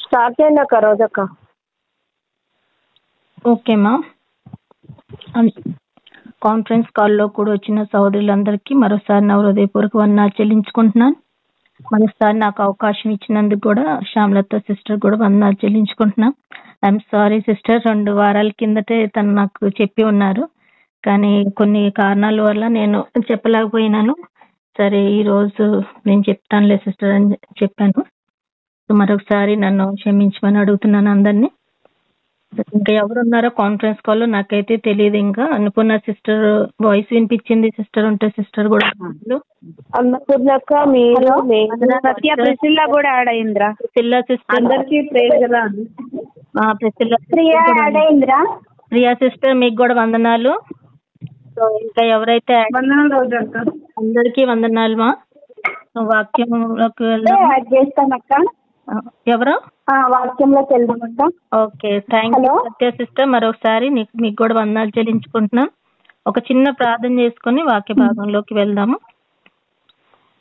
Start చేయండి అక్క రోజక్క. ఓకేమ్మా. Conference కాల్లో కూడా వచ్చిన సహోదరులందరికీ మరోసారి నా హృదయపూర్వక వందనాలు చెల్లించుకుంటున్నాను. మరోసారి నాకు అవకాశం ఇచ్చినందుకు కూడా శ్యామలత సిస్టర్ కూడా వందనాలు చెల్లించుకుంటున్నాం. ఐఎమ్ సారీ సిస్టర్, 2 వారాల కిందటే తను నాకు చెప్పి ఉన్నారు, కానీ కొన్ని కారణాల వల్ల నేను చెప్పలేకపోయినాను. సరే ఈరోజు నేను చెప్తానులే సిస్టర్ అని చెప్పాను. మరొకసారి నన్ను క్షమించమని అడుగుతున్నాను అందరినీ. ఇంకా ఎవరున్నారో కాన్ఫరెన్స్ కాల్లో నాకైతే తెలియదు. ఇంకా అనుకున్న సిస్టర్ వాయిస్ వినిపించింది, సిస్టర్ ఉంటే సిస్టర్ కూడా అన్నపూర్ణక్క, మీరు సత్య ప్రిసిల్లా కూడా యాడ్ అయిందిరా. ప్రిసిల్లా సిస్టర్ అందరికీ ప్రేజ్ కదా. ప్రియా యాడ్ అయిందిరా. ప్రియా సిస్టర్ మీకు కూడా వందనాలు. సో ఇంకా ఎవరైతే అందరికీ వందనాలు మా. వాక్యంలోకి యాడ్ చేస్తానక్క. ఎవరు వాక్యంలోకి వెళ్దామక్క. Okay, thank you Satya sister. మరొకసారి మీకు కూడా వందనాలు చెల్లించుకుంటున్నాం. ఒక చిన్న ప్రార్థన చేసుకుని వాక్య భాగంలోకి వెళ్దాము.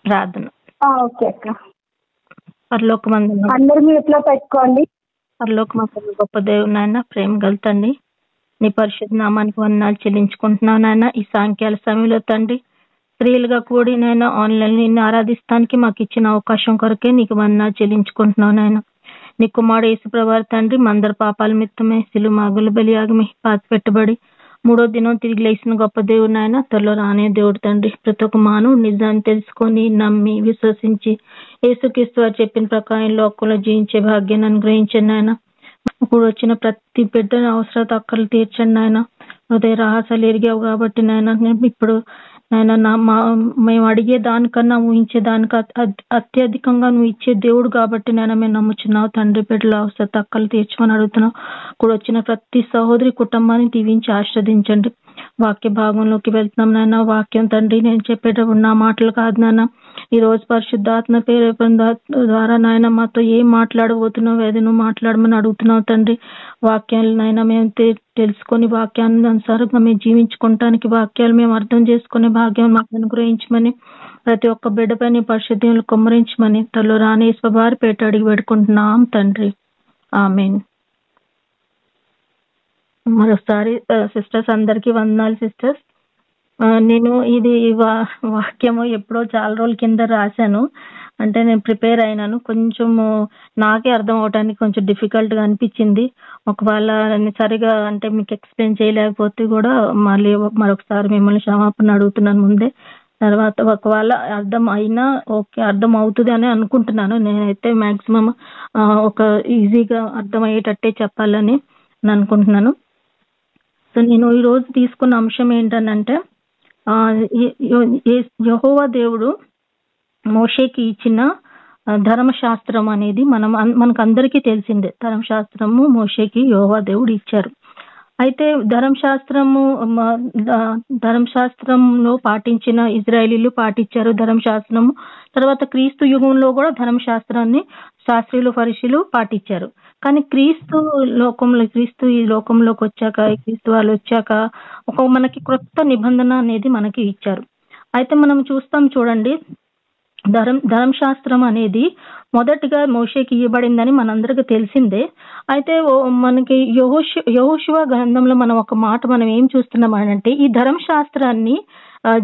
ప్రార్థన. ఓకే అక్క. పరలోకమందున్న అందరూ మీట్లో పెట్టుకోండి. పరలోకమందున్న గొప్ప దేవుడు నాయన, ప్రేమ గలుతండి, నీ పరిశుద్ధ నామానికి వందనాలు చెల్లించుకుంటున్నాను నాయన. ఈ సాయంకాల సమయంలో తండ్రి స్త్రీలుగా కూడి నేను ఆన్లైన్ నిన్ను ఆరాధిస్తానికి మాకు ఇచ్చిన అవకాశం కొరకే నీకు వందనాలు చెల్లించుకుంటున్నావు నాయన. నీ కుమారుడు యేసుప్రభువారు తండ్రి మందరి పాపాల మిత్తమే సిలువ మాగుల బలియాగమే పాతి పెట్టబడి 3వ దినం తిరిగి లేచిన గొప్ప దేవుడు నాయన. త్వరలో రానే దేవుడు తండ్రి. ప్రతి ఒక్క మానవుడు నిజాన్ని తెలుసుకొని నమ్మి విశ్వసించి యేసుక్రీస్తు వారు చెప్పిన ప్రకారం లోకంలో జీవించే భాగ్యాన్ని అనుగ్రహించండి నాయన. ఇప్పుడు వచ్చిన ప్రతి బిడ్డ అవసరత అక్కర్లు తీర్చండి నాయన. హృదయ రహస్యాలు ఎరిగావు కాబట్టి నాయన, ఇప్పుడు నాయన మేము అడిగే దానికన్నా ఊహించే దానికి అత్యధికంగా నువ్వు ఇచ్చే దేవుడు కాబట్టి నాయన మేము నమ్ముచున్నావు తండ్రి. బిడ్డల అవసరత అక్కర్లు తీర్చమని అడుగుతున్నావు. ఇప్పుడు వచ్చిన ప్రతి సహోదరి కుటుంబాన్ని దీవించి ఆశీర్వదించండి. వాక్య భాగంలోకి వెళ్తున్నాం నాయన. వాక్యం తండ్రి నేను చెప్పేటప్పుడు నా మాటలు కాదు నాయన, ఈ రోజు పరిశుద్ధాత్మ పేరు ద్వారా నాయన మాతో ఏం మాట్లాడబోతున్నావు, అది నువ్వు మాట్లాడమని అడుగుతున్నావు తండ్రి. వాక్యాలు నాయన మేము తెలుసుకొని వాక్యాన్ని అనుసారంగా మేము జీవించుకోవటానికి వాక్యాలు మేము అర్థం చేసుకునే భాగ్యం మాకు అనుగ్రహించమని, ప్రతి ఒక్క బిడ్డపై నీ పరిశుద్ధులు కుమ్మరించమని త్వరలో రాని స్వభావారి పేట అడిగి పెట్టుకుంటున్నాం తండ్రి. ఆమేన్. మరోసారి సిస్టర్స్ అందరికీ వందనాలు సిస్టర్స్. నేను ఇది వాక్యము ఎప్పుడో చాలా రోజుల కింద రాశాను, అంటే నేను ప్రిపేర్ అయినాను. కొంచెము నాకే అర్థం అవడానికి కొంచెం డిఫికల్ట్గా అనిపించింది. ఒకవేళ సరిగా అంటే మీకు ఎక్స్ప్లెయిన్ చేయలేకపోతే కూడా మళ్ళీ మరొకసారి మిమ్మల్ని క్షమాపణ అడుగుతున్నాను ముందే. తర్వాత ఒకవేళ అర్థం అయినా ఓకే, అర్థం అవుతుంది అని అనుకుంటున్నాను. నేనైతే మ్యాక్సిమం ఒక ఈజీగా అర్థమయ్యేటట్టే చెప్పాలని అనుకుంటున్నాను. సో నేను ఈరోజు తీసుకున్న అంశం ఏంటనంటే, యెహోవా దేవుడు మోషేకి ఇచ్చిన ధర్మశాస్త్రం అనేది మనకు అందరికీ తెలిసిందే. ధర్మశాస్త్రము మోషేకి యెహోవా దేవుడు ఇచ్చారు. అయితే ధర్మశాస్త్రంలో పాటించిన ఇజ్రాయేలీలు పాటించారు ధర్మశాస్త్రము. తర్వాత క్రీస్తు యుగంలో కూడా ధర్మశాస్త్రాన్ని శాస్త్రీయులు ఫరిసీయులు పాటించారు. కానీ క్రీస్తు ఈ లోకంలోకి వచ్చాక, క్రీస్తు వాళ్ళు వచ్చాక మనకి క్రొత్త నిబంధన అనేది మనకి ఇచ్చారు. అయితే మనం చూస్తాం చూడండి, ధర్మశాస్త్రం అనేది మొదటిగా మోషేకి ఇవ్వబడిందని మనందరికీ తెలిసిందే. అయితే మనకి యెహోషువ గ్రంథంలో మనం ఒక మాట మనం ఏం చూస్తున్నాం అంటే, ఈ ధర్మశాస్త్రాన్ని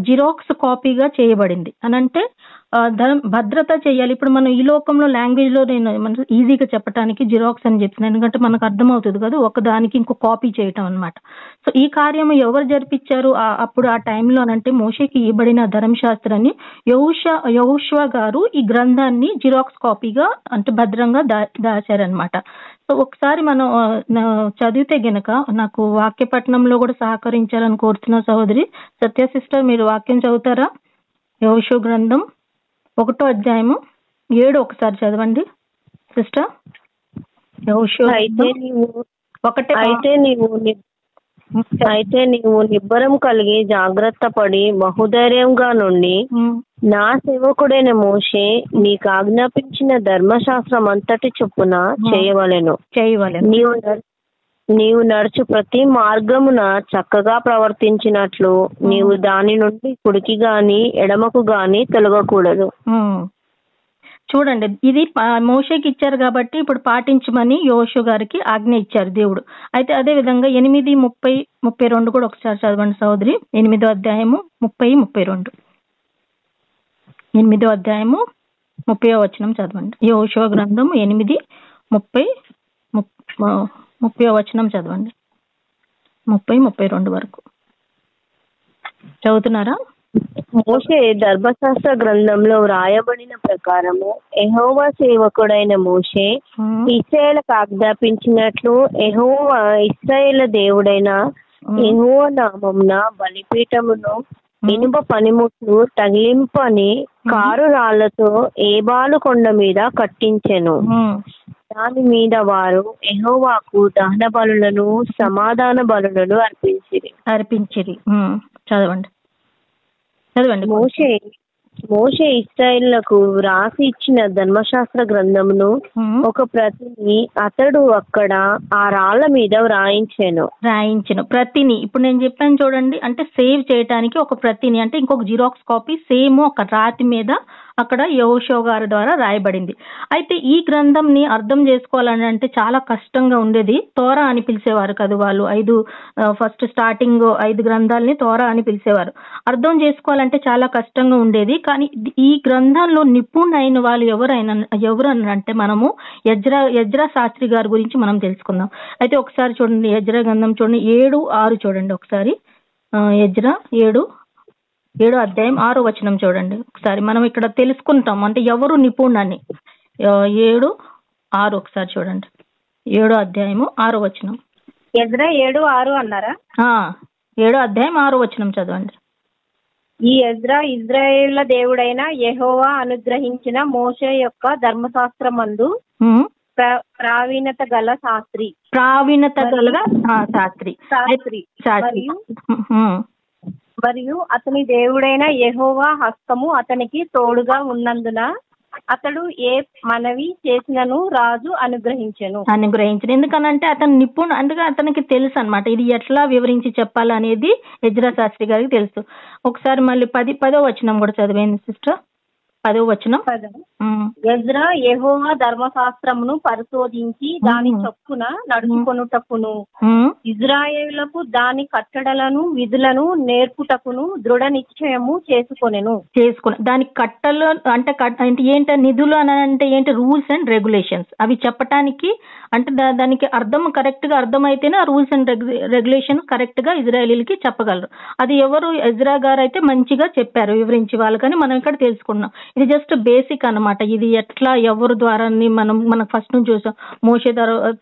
జిరాక్స్ కాపీగా చేయబడింది అనంటే భద్రత చేయాలి. ఇప్పుడు మనం ఈ లోకంలో లాంగ్వేజ్ లో నేను ఈజీగా చెప్పడానికి జిరాక్స్ అని చెప్తున్నాను, ఎందుకంటే మనకు అర్థమవుతుంది కదా, ఒకదానికి ఇంకో కాపీ చేయటం అనమాట. సో ఈ కార్యం ఎవరు జరిపించారు అప్పుడు ఆ టైంలో అంటే, మోషేకి ఇవ్వబడిన ధర్మశాస్త్రాన్ని యెహోషువ గారు ఈ గ్రంథాన్ని జిరాక్స్ కాపీగా అంటే భద్రంగా దాచారనమాట. సో ఒకసారి మనం చదివితే గనక, నాకు వాక్యపట్నంలో కూడా సహకరించాలని కోరుతున్న సహోదరి సత్య సిస్టర్, మీరు వాక్యం చదువుతారా? యెహోషువ గ్రంథం 1వ అధ్యాయము 7 ఒకసారి చదవండి సిస్టర్. యెహోషువ అయితే నీవు నిబ్బరం కలిగి జాగ్రత్త పడి బహుధైర్యంగా నుండి నా సేవకుడైన మోషే నీకు ఆజ్ఞాపించిన ధర్మశాస్త్రం అంతటి చొప్పున చేయవలెను. నీవు నడుచు ప్రతి మార్గమున చక్కగా ప్రవర్తించినట్లు నీవు దాని నుండి కుడికి గాని ఎడమకు గాని తొలగకూడదు. చూడండి, ఇది మోషేకి ఇచ్చారు కాబట్టి ఇప్పుడు పాటించమని యోషు గారికి ఆజ్ఞ ఇచ్చారు దేవుడు. అయితే అదే విధంగా 8:30-32 కూడా ఒకసారి చదవండి సహోదరి. 8వ అధ్యాయము 30-32. 8వ అధ్యాయము 30వ వచనం చదవండి. యోషువ గ్రంథం 8:30-30వ వచనం చదవండి. 30-32 వరకు చదువుతున్నారా? మోషే ధర్మశాస్త్ర గ్రంథంలో వ్రాయబడిన ప్రకారము యెహోవా సేవకుడైన మోషే ఇశ్రాయేలుకు ఆజ్ఞాపించినట్లు యెహోవా ఇశ్రాయేలు దేవుడైన యెహోవా నామమున బలిపీఠమును ఇనుప పనిముట్లు తగిలింపని కారు రాళ్లతో ఏబాలు కొండ మీద కట్టించెను. దాని మీద వారు యెహోవాకు దహన బలులను సమాధాన బలులను అర్పించిరి. చదవండి. మోషే ఇశ్రాయేలుకు వ్రాసి ఇచ్చిన ధర్మశాస్త్ర గ్రంథమును ఒక ప్రతిని అతడు అక్కడ ఆ రాళ్ల మీద వ్రాయించెను. ప్రతిని ఇప్పుడు నేను చెప్పాను చూడండి, అంటే సేవ్ చేయడానికి ఒక ప్రతిని అంటే ఇంకొక జిరాక్స్ కాపీ సేమ్ ఒక రాతి మీద అక్కడ యెహోషువ గారి ద్వారా రాయబడింది. అయితే ఈ గ్రంథంని అర్థం చేసుకోవాలని అంటే చాలా కష్టంగా ఉండేది. తోరా అని పిలిచేవారు కదా వాళ్ళు. ఫస్ట్ స్టార్టింగ్ 5 గ్రంథాలని తోరా అని పిలిచేవారు. అర్థం చేసుకోవాలంటే చాలా కష్టంగా ఉండేది. కానీ ఈ గ్రంథంలో నిపుణులైన వాళ్ళు ఎవరనంటే మనము ఎజ్రా శాస్త్రి గారి గురించి మనం తెలుసుకుందాం. అయితే ఒకసారి చూడండి, ఎజ్రా గ్రంథం చూడండి 7:6 చూడండి ఒకసారి. ఎజ్రా 7 అధ్యాయం 6వ వచనం చూడండి ఒకసారి. మనం ఇక్కడ తెలుసుకుంటాం అంటే ఎవరు నిపుణులని. 7:6 ఒకసారి చూడండి. 7 అధ్యాయము 6వ వచనం. ఎజ్రా 7:6 అన్నారా? 7 అధ్యాయం 6వ వచనం చదవండి. ఈ ఎజ్రా ఇశ్రాయేళ్ల దేవుడైన యెహోవా అనుగ్రహించిన మోషే యొక్క ధర్మశాస్త్రమందు ప్రావీణ్యత గల శాస్త్రి. మరియు అతని దేవుడైన యెహోవా హస్తము అతనికి తోడుగా ఉన్నందున అతడు ఏ మనవి చేసినను రాజు అనుగ్రహించెను. ఎందుకనంటే అతను నిపుణుడు, అందుకే అతనికి తెలుసు అన్నమాట ఇది ఎట్లా వివరించి చెప్పాలనేది ఎజ్రా శాస్త్రి గారికి తెలుసు. ఒకసారి మళ్ళీ 10వ వచనం కూడా చదివేయండి సిస్టర్. 10వ వచనం. ఎజ్రా యెహోవా ధర్మశాస్త్రమును పరిశోధించి దాని చొప్పున నడుచుకొనుటకును ఇజ్రాయేలులకు దాని కట్టడలను విధులను నేర్పుటకును దృఢ నిశ్చయము చేసుకొనెను. దాని కట్టలు అంటే ఏంటి, నిధులు అని అంటే ఏంటి, రూల్స్ అండ్ రెగ్యులేషన్స్. అవి చెప్పటానికి అంటే దానికి అర్థం కరెక్ట్ గా అర్థమైతేనే ఆ రూల్స్ అండ్ రెగ్యులేషన్ కరెక్ట్ గా ఇజ్రాయేలీలకి చెప్పగలరు. అది ఎవరు, ఎజ్రా గారు అయితే మంచిగా చెప్పారు వివరించి వాళ్ళకని మనం ఇక్కడ తెలుసుకున్నాం. ఇది జస్ట్ బేసిక్ అన్నమాట. ఇది ఎట్లా ఎవరు ద్వారా మనం ఫస్ట్ నుంచి చూసాం. మోషే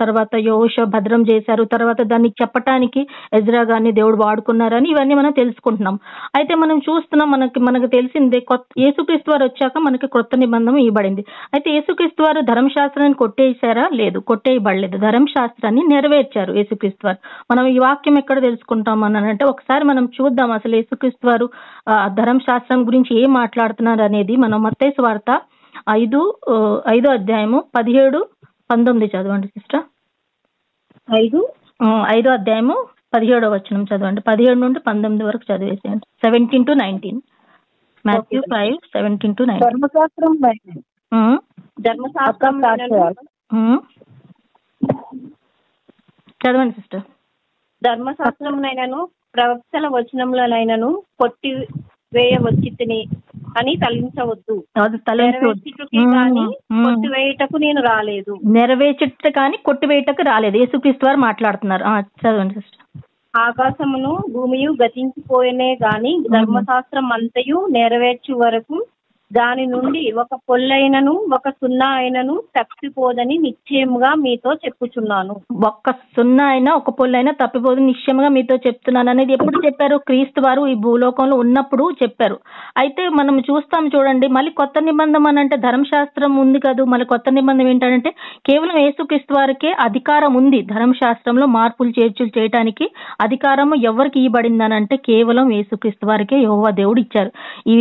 తర్వాత యెహోషువ భద్రం చేశారు, తర్వాత దాన్ని చెప్పటానికి ఎజ్రా గారిని దేవుడు వాడుకున్నారని ఇవన్నీ మనం తెలుసుకుంటున్నాం. అయితే మనం చూస్తున్నాం, మనకు తెలిసిందే యేసుక్రీస్తు వారు వచ్చాక మనకి క్రొత్త నిబంధన ఇవ్వబడింది. అయితే యేసుక్రీస్తు వారు ధర్మశాస్త్రాన్ని కొట్టేశారా? లేదు, కొట్టేయబడలేదు. ధర్మశాస్త్రాన్ని నెరవేర్చారు యేసుక్రీస్తు వారు. మనం ఈ వాక్యం ఎక్కడ తెలుసుకుంటాం అని అంటే ఒకసారి మనం చూద్దాం అసలు యేసుక్రీస్తు వారు ధర్మశాస్త్రం గురించి ఏం మాట్లాడుతున్నారు అనేది. మనం మత్తయి సువార్త 5వ అధ్యాయము 17-19 చదవండి సిస్టర్. 5వ అధ్యాయము 17వ వచనం చదవండి. 17 నుండి 19 వరకు చదివేసేయండి. 17-19. మాథ్యూ 5:17-19. ధర్మశాస్త్రం చదవండి సిస్టర్. ధర్మశాస్త్రమునైనను ప్రవక్తల వచనములనైనను కొట్టి వేయవచ్చితిని అని తలించవద్దు. కొట్టివేయటకు నేను రాలేదు. నెరవేర్చుట కానీ కొట్టివేయటకు రాలేదు. యేసుక్రీస్తు వారు మాట్లాడుతున్నారు. చదవండి సిస్టర్. ఆకాశమును భూమియు గతించిపోయినే గాని ధర్మశాస్త్రం అంతయు నెరవేర్చు వరకు దాని నుండి ఒక పొల్లైనను ఒక సున్నా అయినను తప్పిపోదని నిశ్చయముగా మీతో చెప్పుచున్నాను. ఒక్క సున్నా అయినా ఒక పొల్లైనా తప్పిపోదని నిశ్చయముగా మీతో చెప్తున్నాను అనేది ఎప్పుడు చెప్పారు? క్రీస్తు వారు ఈ భూలోకంలో ఉన్నప్పుడు చెప్పారు. అయితే మనం చూస్తాం చూడండి, మళ్ళీ కొత్త నిబంధన అని అంటే ధర్మశాస్త్రం ఉంది కదా, మళ్ళీ కొత్త నిబంధన ఏంటంటే కేవలం యేసుక్రీస్తు వారికే అధికారం ఉంది. ధర్మశాస్త్రంలో మార్పులు చేర్చులు చేయడానికి అధికారం ఎవరికి ఇవ్వబడిందని అంటే కేవలం యేసుక్రీస్తు వారికే యెహోవా దేవుడు ఇచ్చారు. ఈ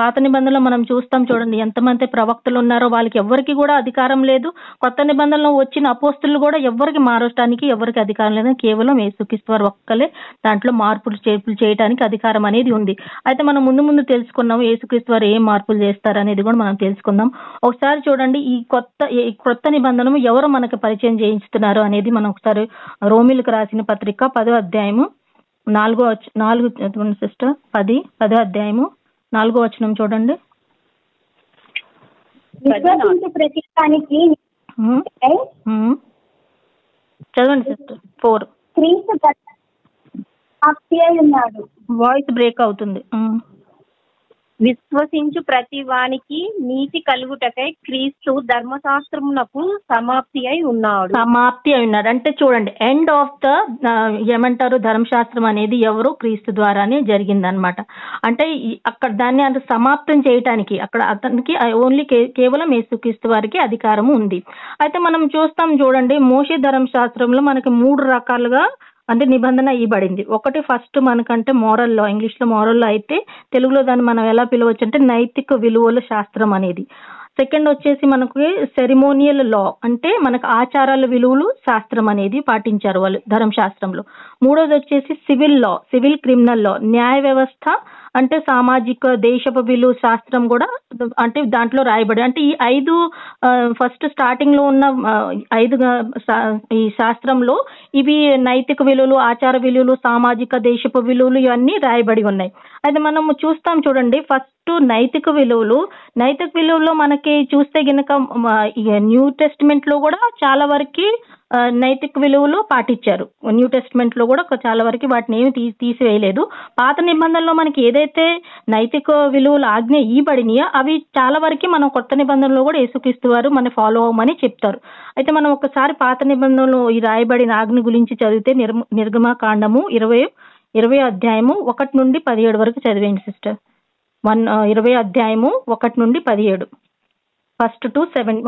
పాత నిబంధనలో మనం చూస్తాం చూడండి, ఎంతమంది ప్రవక్తలు ఉన్నారో వాళ్ళకి ఎవరికి కూడా అధికారం లేదు. కొత్త నిబంధనలో వచ్చిన అపోస్తులు కూడా ఎవరికి మారటానికి ఎవరికి అధికారం లేదు. కేవలం యేసుక్రీస్తు వారు ఒక్కలే దాంట్లో మార్పులు చేర్పులు చేయడానికి అధికారం అనేది ఉంది. అయితే మనం ముందు తెలుసుకున్నాం యేసుక్రీస్తు వారు ఏం మార్పులు చేస్తారు అనేది కూడా మనం తెలుసుకుందాం. ఒకసారి చూడండి, ఈ కొత్త నిబంధనము ఎవరు మనకి పరిచయం చేయిస్తున్నారు అనేది మనం ఒకసారి రోమిలకు రాసిన పత్రిక 10వ అధ్యాయము 4 సిస్టర్ 10వ అధ్యాయము 4వ వచనం చూడండి. ప్రతిష్టానికి చదవండి సిస్టర్. 4 క్రీస్తు ఉన్నాడు. వాయిస్ బ్రేక్ అవుతుంది. విశ్వసించు ప్రతి వానికి నీతి కలుగుటకై క్రీస్తు ధర్మశాస్త్రమునకు సమాప్తి అయి ఉన్నాడు. అంటే చూడండి, ఎండ్ ఆఫ్ ద ఏమంటారు ధర్మశాస్త్రం అనేది ఎవరు క్రీస్తు ద్వారానే జరిగిందనమాట. అంటే అక్కడ దాన్ని అంత సమాప్తం చేయటానికి అక్కడ అతనికి ఓన్లీ కేవలం యేసుక్రీస్తు వారికి అధికారం ఉంది. అయితే మనం చూస్తాం చూడండి, మోషే ధర్మశాస్త్రంలో మనకి 3 రకాలుగా అంటే నిబంధన ఇవ్వబడింది. ఒకటి ఫస్ట్ మనకంటే మోరల్ లా, ఇంగ్లీష్ లో మోరల్ లా అయితే తెలుగులో దాన్ని మనం ఎలా పిలవచ్చు అంటే నైతిక విలువల శాస్త్రం అనేది. సెకండ్ వచ్చేసి మనకి సెరిమోనియల్ లా, అంటే మనకు ఆచారాల విలువలు శాస్త్రం అనేది పాటించారు వాళ్ళు ధర్మశాస్త్రంలో. మూడోది వచ్చేసి సివిల్ లా, సివిల్ క్రిమినల్ లా, న్యాయ వ్యవస్థ అంటే సామాజిక దేశపు విలువ శాస్త్రం కూడా అంటే దాంట్లో రాయబడి. అంటే ఈ 5 ఫస్ట్ స్టార్టింగ్ లో ఉన్న 5 ఈ శాస్త్రంలో ఇవి నైతిక విలువలు, ఆచార విలువలు, సామాజిక దేశపు విలువలు ఇవన్నీ రాయబడి ఉన్నాయి. అయితే మనం చూస్తాం చూడండి, ఫస్ట్ నైతిక విలువలు మనకి చూస్తే గనక న్యూ టెస్టిమెంట్ లో కూడా చాలా వరకు నైతిక విలువలు పాటించారు. న్యూ టెస్టిమెంట్ లో కూడా చాలా వరకు వాటిని ఏమి తీసివేయలేదు. పాత నిబంధనలో మనకి ఏదైతే నైతిక విలువలు ఆజ్ఞ ఇవ్వబడినాయో అవి చాలా వరకు మనం కొత్త నిబంధనలో కూడా యేసుక్రీస్తు వారు మన ఫాలో అవ్వమని చెప్తారు. అయితే మనం ఒకసారి పాత నిబంధనలో ఈ రాయబడిన ఆజ్ఞ గురించి చదివితే నిర్గమకాండము 20వ అధ్యాయము 1 నుండి 17 వరకు చదివేయండి సిస్టర్. 20వ అధ్యాయము 1 నుండి 17,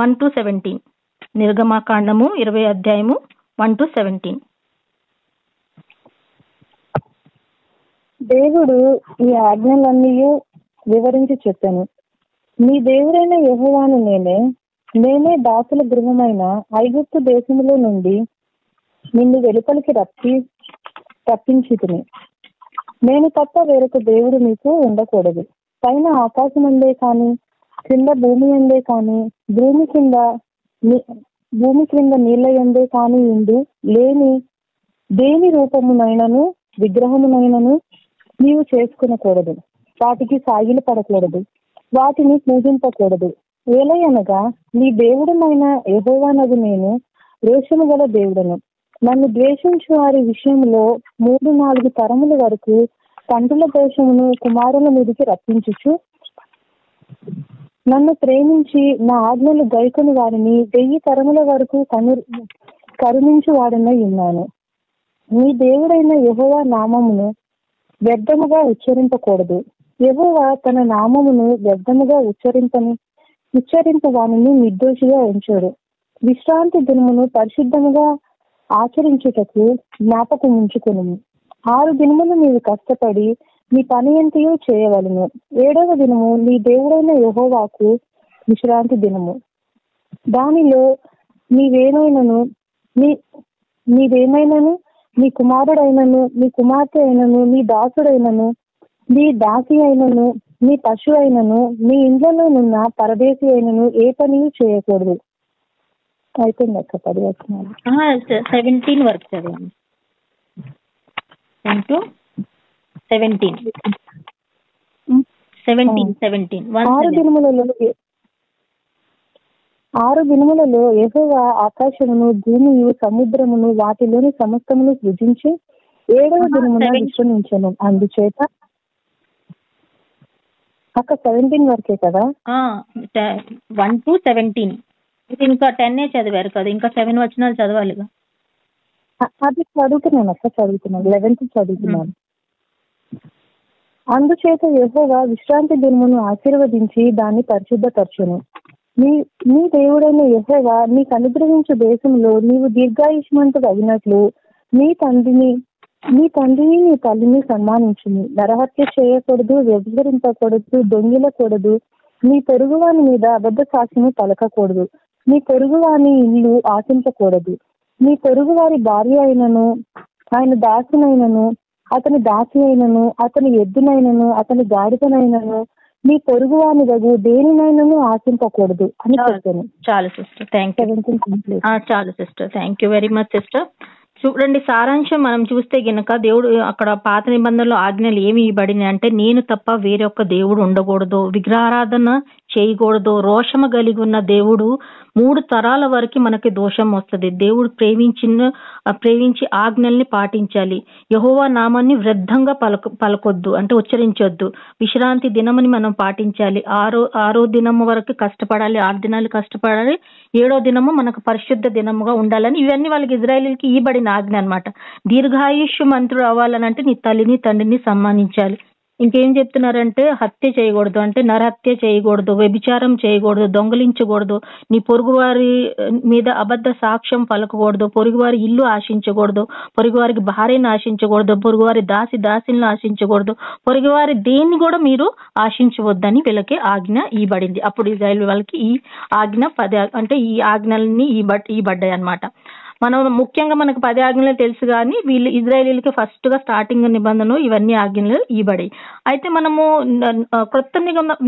1 to 17. నిర్గమకాండము 20వ అధ్యాయము 1 to 17. దేవుడు ఈ ఆజ్ఞలన్నీ వివరించి చెప్పాను. నీ దేవుడైన యెహోవాను నేనే దాసుల గృహమైన ఐగుప్తు దేశములో నుండి నిన్ను వెలుపలికి రప్పించితిని. నేను తప్ప వేరొక దేవుడు నీకు ఉండకూడదు. పైన ఆకాశం అందే కానీ, క్రింద భూమి అందే కానీ, భూమి క్రింద నీళ్ళ ఎందే కానీ లేని దేని రూపమునైనను విగ్రహమునైనను నీవు చేసుకునకూడదు. వాటికి సాగిలు పడకూడదు, వాటిని పూజింపకూడదు. ఏలయనగా నీ దేవుడనైన యెహోవానగు నేను రోషము గల దేవుడను. నన్ను ద్వేషించు వారి విషయంలో 3-4 తరముల వరకు తండ్రుల దోషమును కుమారుల మీదకి రప్పించుచు, నన్ను ప్రేమించి నా ఆజ్ఞలు గైకొని వారిని 1000 తరముల వరకు కరుణించు వాడనై ఉన్నాను. నీ దేవుడైన యెహోవా నామమును వ్యర్థముగా ఉచ్చరింపకూడదు. యెహోవా తన నామమును వ్యర్థముగా ఉచ్చరింప వానిని నిర్దోషిగా ఉంచాడు. విశ్రాంతి దినమును పరిశుద్ధముగా ఆచరించుటకు జ్ఞాపకం ఉంచుకును. 6 దినములు నీవు కష్టపడి నీ పని ఎంతయో చేయవలను. 7వ దినము నీ దేవుడైన యెహోవాకు విశ్రాంతి దినము. దానిలో నీవేమైనను నీ కుమారుడైనను, నీ కుమార్తె అయినను, నీ దాసుడైనను, నీ దాసి అయినను, నీ పశువు అయినను, నీ ఇండ్లలోనున్న పరదేశి అయినను ఏ పని చేయకూడదు. అయిపోయింది అక్క 10 వచనాలు. 17 వరకు చదవండి. 10 to 17. 17. 6 దినములలో యెహోవా ఆకాశమును, భూమియు, సముద్రమును, వాటిలోని సమస్తమును సృజించి 7వ దినమున విశ్రమించెను. అందుచేత అక్క 17 వరకే కదా. 1 to 17. ఇంకా 10 చదివారు కదా, ఇంకా 7 వచనాలు చదవాలిగా. అది చదువుతున్నాను అక్క, 11th చదువుతున్నాను. అందుచేత యెహోవా విశ్రాంతి దినమును ఆశీర్వదించి దాన్ని పరిశుద్ధపరచును. నీ దేవుడైన యెహోవా నీకు అనుగ్రహించు దేశంలో నీవు దీర్ఘాయుష్మంతుడు అయినట్లు నీ తండ్రిని నీ తల్లిని సన్మానించును. నరహత్య చేయకూడదు, వ్యభిచరింపకూడదు, దొంగిలకూడదు, నీ పొరుగువాని మీద అబద్ధ సాక్ష్యము పలకకూడదు. నీ పొరుగువాని ఇల్లు ఆశించకూడదు. నీ పొరుగువారి భార్య అయినను, ఆయన దాసునైనను, అతని దాసి అయినను, అతని ఎద్దునైనను, అతని గాడిదనైనను, నీ పొరుగువాని దగ్గు దేనినైనను ఆశించకూడదు అని చెప్పాను. చాలు సిస్టర్, థ్యాంక్ యూ. చాలు sister, thank you very much sister. చూడండి, సారాంశం మనం చూస్తే గనక దేవుడు అక్కడ పాత నిబంధనలో ఆజ్ఞలు ఏమి ఇవ్వబడినాయి అంటే, నేను తప్ప వేరొక దేవుడు ఉండకూడదు, విగ్రహారాధన చేయకూడదు, రోషము కలిగి ఉన్న దేవుడు 3 తరాల వరకు మనకి దోషం వస్తుంది. దేవుడు ప్రేమించి ఆజ్ఞల్ని పాటించాలి. యెహోవా నామాన్ని వ్యర్థంగా పలకొద్దు అంటే ఉచ్చరించొద్దు. విశ్రాంతి దినమని మనం పాటించాలి. ఆరో దినము వరకు కష్టపడాలి, 6 దినాలు కష్టపడాలి, 7వ దినము మనకు పరిశుద్ధ దినముగా ఉండాలని ఇవన్నీ వాళ్ళకి ఇజ్రాయేలీలకి ఇవ్వబడిన ఆజ్ఞ అనమాట. దీర్ఘాయుష్య మంత్రుడు అవ్వాలనంటే నీ తల్లిని తండ్రిని సన్మానించాలి. ఇంకేం చెప్తున్నారంటే, హత్య చేయకూడదు అంటే నరహత్య చేయకూడదు, వ్యభిచారం చేయకూడదు, దొంగలించకూడదు, నీ పొరుగువారి మీద అబద్ధ సాక్ష్యం పలకకూడదు, పొరుగువారి ఇల్లు ఆశించకూడదు, పొరుగువారికి భార్యను ఆశించకూడదు, పొరుగువారి దాసిని ఆశించకూడదు, పొరుగువారి దేన్ని కూడా మీరు ఆశించవద్దని వీళ్ళకి ఆజ్ఞ ఇవ్వబడింది. అప్పుడు ఇజ్రాయేల్ వాళ్ళకి ఈ ఆజ్ఞ అంటే ఈ ఆజ్ఞల్ని ఇవ్వబడ్డాయి అన్నమాట. మనం ముఖ్యంగా మనకు 10 ఆజ్ఞలు తెలుసు, కానీ వీళ్ళు ఇజ్రాయేలీలకి ఫస్ట్ గా స్టార్టింగ్ నిబంధనలు ఇవన్నీ ఆజ్ఞలు ఇవ్వబడి. అయితే మనము కొత్త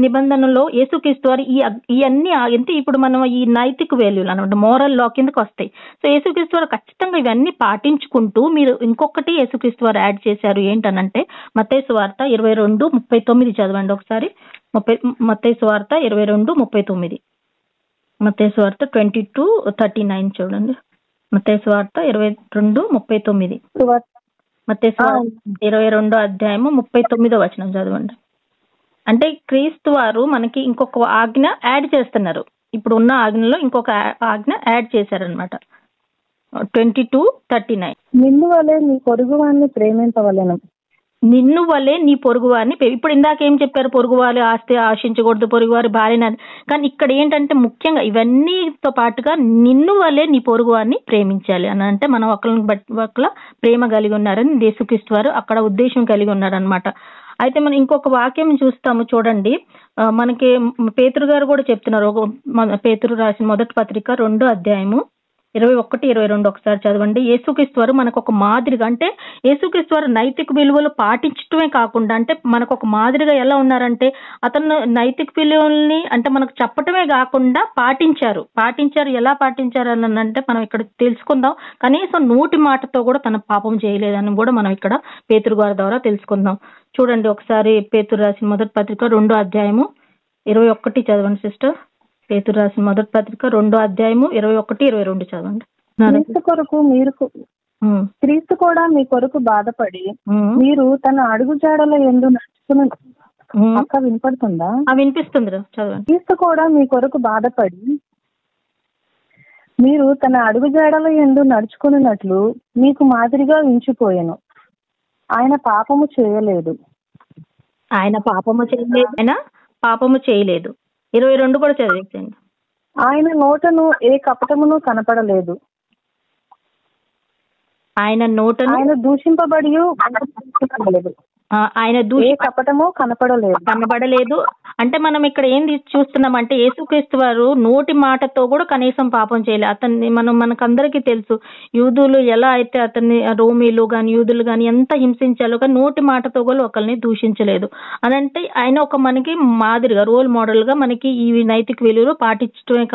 నిబంధనలో యేసుక్రీస్తు వారు ఇవన్నీ అంటే ఇప్పుడు మనం ఈ నైతిక వాల్యూలు అనమాట, మోరల్ లా కిందకి వస్తాయి. సో యేసుక్రీస్తు వారు ఖచ్చితంగా ఇవన్నీ పాటించుకుంటూ మీరు ఇంకొకటి యేసుక్రీస్తు వారు యాడ్ చేశారు. ఏంటనంటే మత్తయి సువార్త 22:39 చదవండి ఒకసారి. మత్తయి సువార్త 22:39, మత్తయి సువార్త 22:39 చూడండి. మత్తయి సువార్త 22:39, మత్తయి సువార్త 22వ అధ్యాయము 39వ వచనం చదవండి. అంటే క్రీస్తు వారు మనకి ఇంకొక ఆజ్ఞ యాడ్ చేస్తున్నారు. ఇప్పుడు ఉన్న ఆజ్ఞలో ఇంకొక ఆజ్ఞ యాడ్ చేశారనమాట. 22:39, నిన్ను వలె నీ పొరుగువాన్ని ప్రేమించవలెను. నిన్ను వలే నీ పొరుగువారిని. ఇప్పుడు ఇందాక ఏం చెప్పారు, పొరుగువారి ఆస్తి ఆశించకూడదు, పొరుగువారి భార్యని. కానీ ఇక్కడ ఏంటంటే ముఖ్యంగా ఇవన్నీతో పాటుగా నిన్ను వలే నీ పొరుగువారిని ప్రేమించాలి అని అంటే మనం ఒకళ్ళ ప్రేమ కలిగి ఉన్నారని యేసుక్రీస్తు వారు అక్కడ ఉద్దేశం కలిగి ఉన్నారనమాట. అయితే మనం ఇంకొక వాక్యం చూస్తాము చూడండి. మనకి పేతురు గారు కూడా చెప్తున్నారు. పేతురు రాసిన మొదటి పత్రిక 2వ అధ్యాయము 21-22 ఒకసారి చదవండి. యేసుక్రీస్తు వారు మనకు ఒక మాదిరిగా, అంటే యేసుక్రీస్తు వారు నైతిక విలువలు పాటించడమే కాకుండా అంటే మనకు ఒక మాదిరిగా ఎలా ఉన్నారంటే, అతను నైతిక విలువల్ని అంటే మనకు చెప్పటమే కాకుండా పాటించారు. ఎలా పాటించారు అని అంటే మనం ఇక్కడ తెలుసుకుందాం. కనీసం నోటి మాటతో కూడా తన పాపం చేయలేదని కూడా మనం ఇక్కడ పేతురు గారి ద్వారా తెలుసుకుందాం. చూడండి ఒకసారి పేతురు రాసిన మొదటి పత్రిక 2వ అధ్యాయము 21 చదవండి సిస్టర్. పేతురు రాసిన మొదటి పత్రిక 2వ అధ్యాయము 21-22 చదవండి. క్రీస్తు కూడా మీ కొరకు బాధపడి మీరు తన అడుగు జాడల యందు నడుచుకుని. అక్క వినపడుతుందా? వినిపిస్తుంది, చదవండి. క్రీస్తు కూడా మీ కొరకు బాధపడి మీరు తన అడుగు జాడల యందు నడుచుకున్నట్లు మీకు మాదిరిగా ఉంచిపోయాను. ఆయన పాపము చేయలేదు. ఆయన పాపము చేయలేదు. 22 కూడా చదివేసండి. ఆయన నోటను ఏ కపటమును కనపడలేదు. ఆయన దూషింపబడి ఆయన కపటము కనబడలేదు. అంటే మనం ఇక్కడ ఏం చూస్తున్నామంటే యేసుక్రీస్తు వారు నోటి మాటతో కూడా కనీసం పాపం చేయలేదు. అతన్ని మనకందరికీ తెలుసు, యూదులు ఎలా అయితే అతన్ని, రోమీలు గాని యూదులు గాని ఎంత హింసించాలో, కానీ నోటి మాటతో కూడా ఒకరిని దూషించలేదు. అనంటే ఆయన ఒక మనకి మాదిరిగా, రోల్ మోడల్ గా మనకి ఈ నైతిక విలువలు పాటించడమే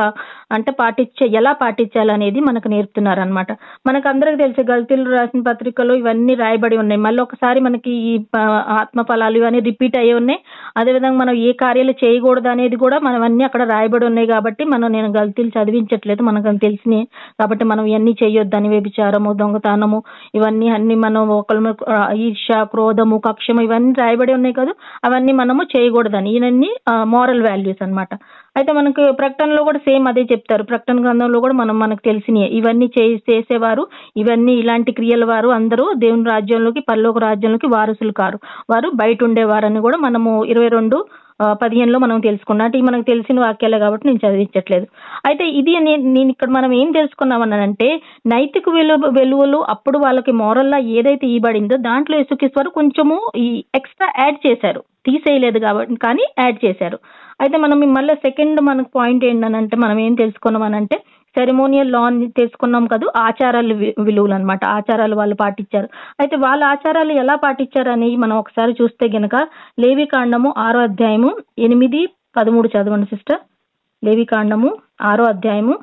ఎలా పాటించాలనేది మనకు నేర్పుతున్నారు అనమాట. మనకు అందరికి తెలుసు, గల్తీలు రాసిన పత్రికలో ఇవన్నీ రాయబడి ఉన్నాయి. మళ్ళీ ఒకసారి మనకి ఈ ఆత్మ ఫలాలు ఇవన్నీ రిపీట్ అయ్యి ఉన్నాయి. అదేవిధంగా మనం ఏ కార్యాలు చేయకూడదు అనేది కూడా మనం అన్ని అక్కడ రాయబడి ఉన్నాయి. కాబట్టి నేను గల్తీలు చదివించట్లేదు, మనకు తెలిసినాయి కాబట్టి మనం ఇవన్నీ చేయొద్దని, వ్యభిచారము, దొంగతనము ఇవన్నీ మనం ఒకళ్ళ ఈర్ష, క్రోధము, కక్షము ఇవన్నీ రాయబడి ఉన్నాయి కదా, అవన్నీ మనము చేయకూడదని. ఇవన్నీ మోరల్ వాల్యూస్ అన్నమాట. అయితే మనకు ప్రకటనలో కూడా సేమ్ అదే చెప్తారు. ప్రకటన గ్రంథంలో కూడా మనకు తెలిసినాయి. ఇవన్నీ చేసేవారు, ఇవన్నీ ఇలాంటి క్రియల వారు అందరూ దేవుని రాజ్యంలోకి, పరలోక రాజ్యంలోకి వారసులు కారు, వారు బయట ఉండేవారని కూడా మనము 22:15 మనం తెలుసుకున్నాం. అంటే మనకు తెలిసిన వాక్యాలే కాబట్టి నేను చదివించట్లేదు. అయితే ఇది నేను ఇక్కడ మనం ఏం తెలుసుకున్నామనంటే, నైతిక విలువలు అప్పుడు వాళ్ళకి మోరల్లా ఏదైతే ఇవ్వబడిందో దాంట్లో యేసుక్రీస్తు వారు కొంచెము ఈ ఎక్స్ట్రా యాడ్ చేశారు, తీసేయలేదు కాబట్టి, కానీ యాడ్ చేశారు. అయితే మనం మళ్ళీ సెకండ్ మనకు పాయింట్ ఏంటనంటే మనం ఏం తెలుసుకున్నామనంటే సెరిమోనియల్ లా అని తెలుసుకున్నాం కదా, ఆచారాలు విలువలు అనమాట. ఆచారాలు వాళ్ళు పాటించారు. అయితే వాళ్ళ ఆచారాలు ఎలా పాటించారని మనం ఒకసారి చూస్తే గనక లేవికాండము 6వ అధ్యాయము 8, 13 చదవండి సిస్టర్. లేవికాండము 6వ అధ్యాయము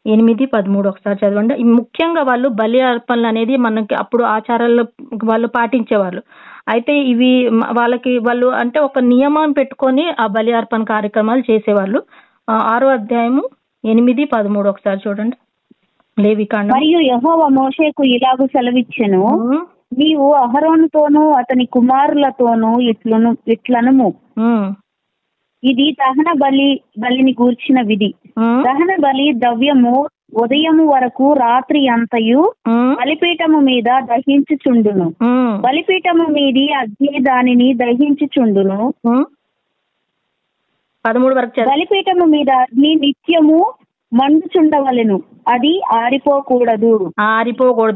8, 13 ఒకసారి చదవండి. ముఖ్యంగా వాళ్ళు బలి అర్పణలు అనేది మనకి అప్పుడు ఆచారాల్లో వాళ్ళు పాటించేవాళ్ళు. అయితే ఇవి వాళ్ళు అంటే ఒక నియమం పెట్టుకొని ఆ బలి అర్పణ కార్యక్రమాలు చేసేవాళ్ళు. 6వ అధ్యాయము 8, 13 ఒకసారి చూడండి. లేవికాండం. మరియు యెహోవా మోషేకు ఇలాగు సెలవిచ్చెను, నీవు అహరోనుతోనూ అతని కుమారులతోనూ ఇట్లనుము, ఇది దహన బలిని గూర్చిన విధి. దహన బలి ద్రవ్యము ఉదయము వరకు రాత్రి అంతయు బలిపీఠము మీద దహించుచుండును. బలిపీఠము మీది అగ్ని దానిని దహించుచుండును. 13 వరకు. బలిపీఠము మీద అగ్ని నిత్యము మండుచుండవలెను, అది ఆరిపోకూడదు.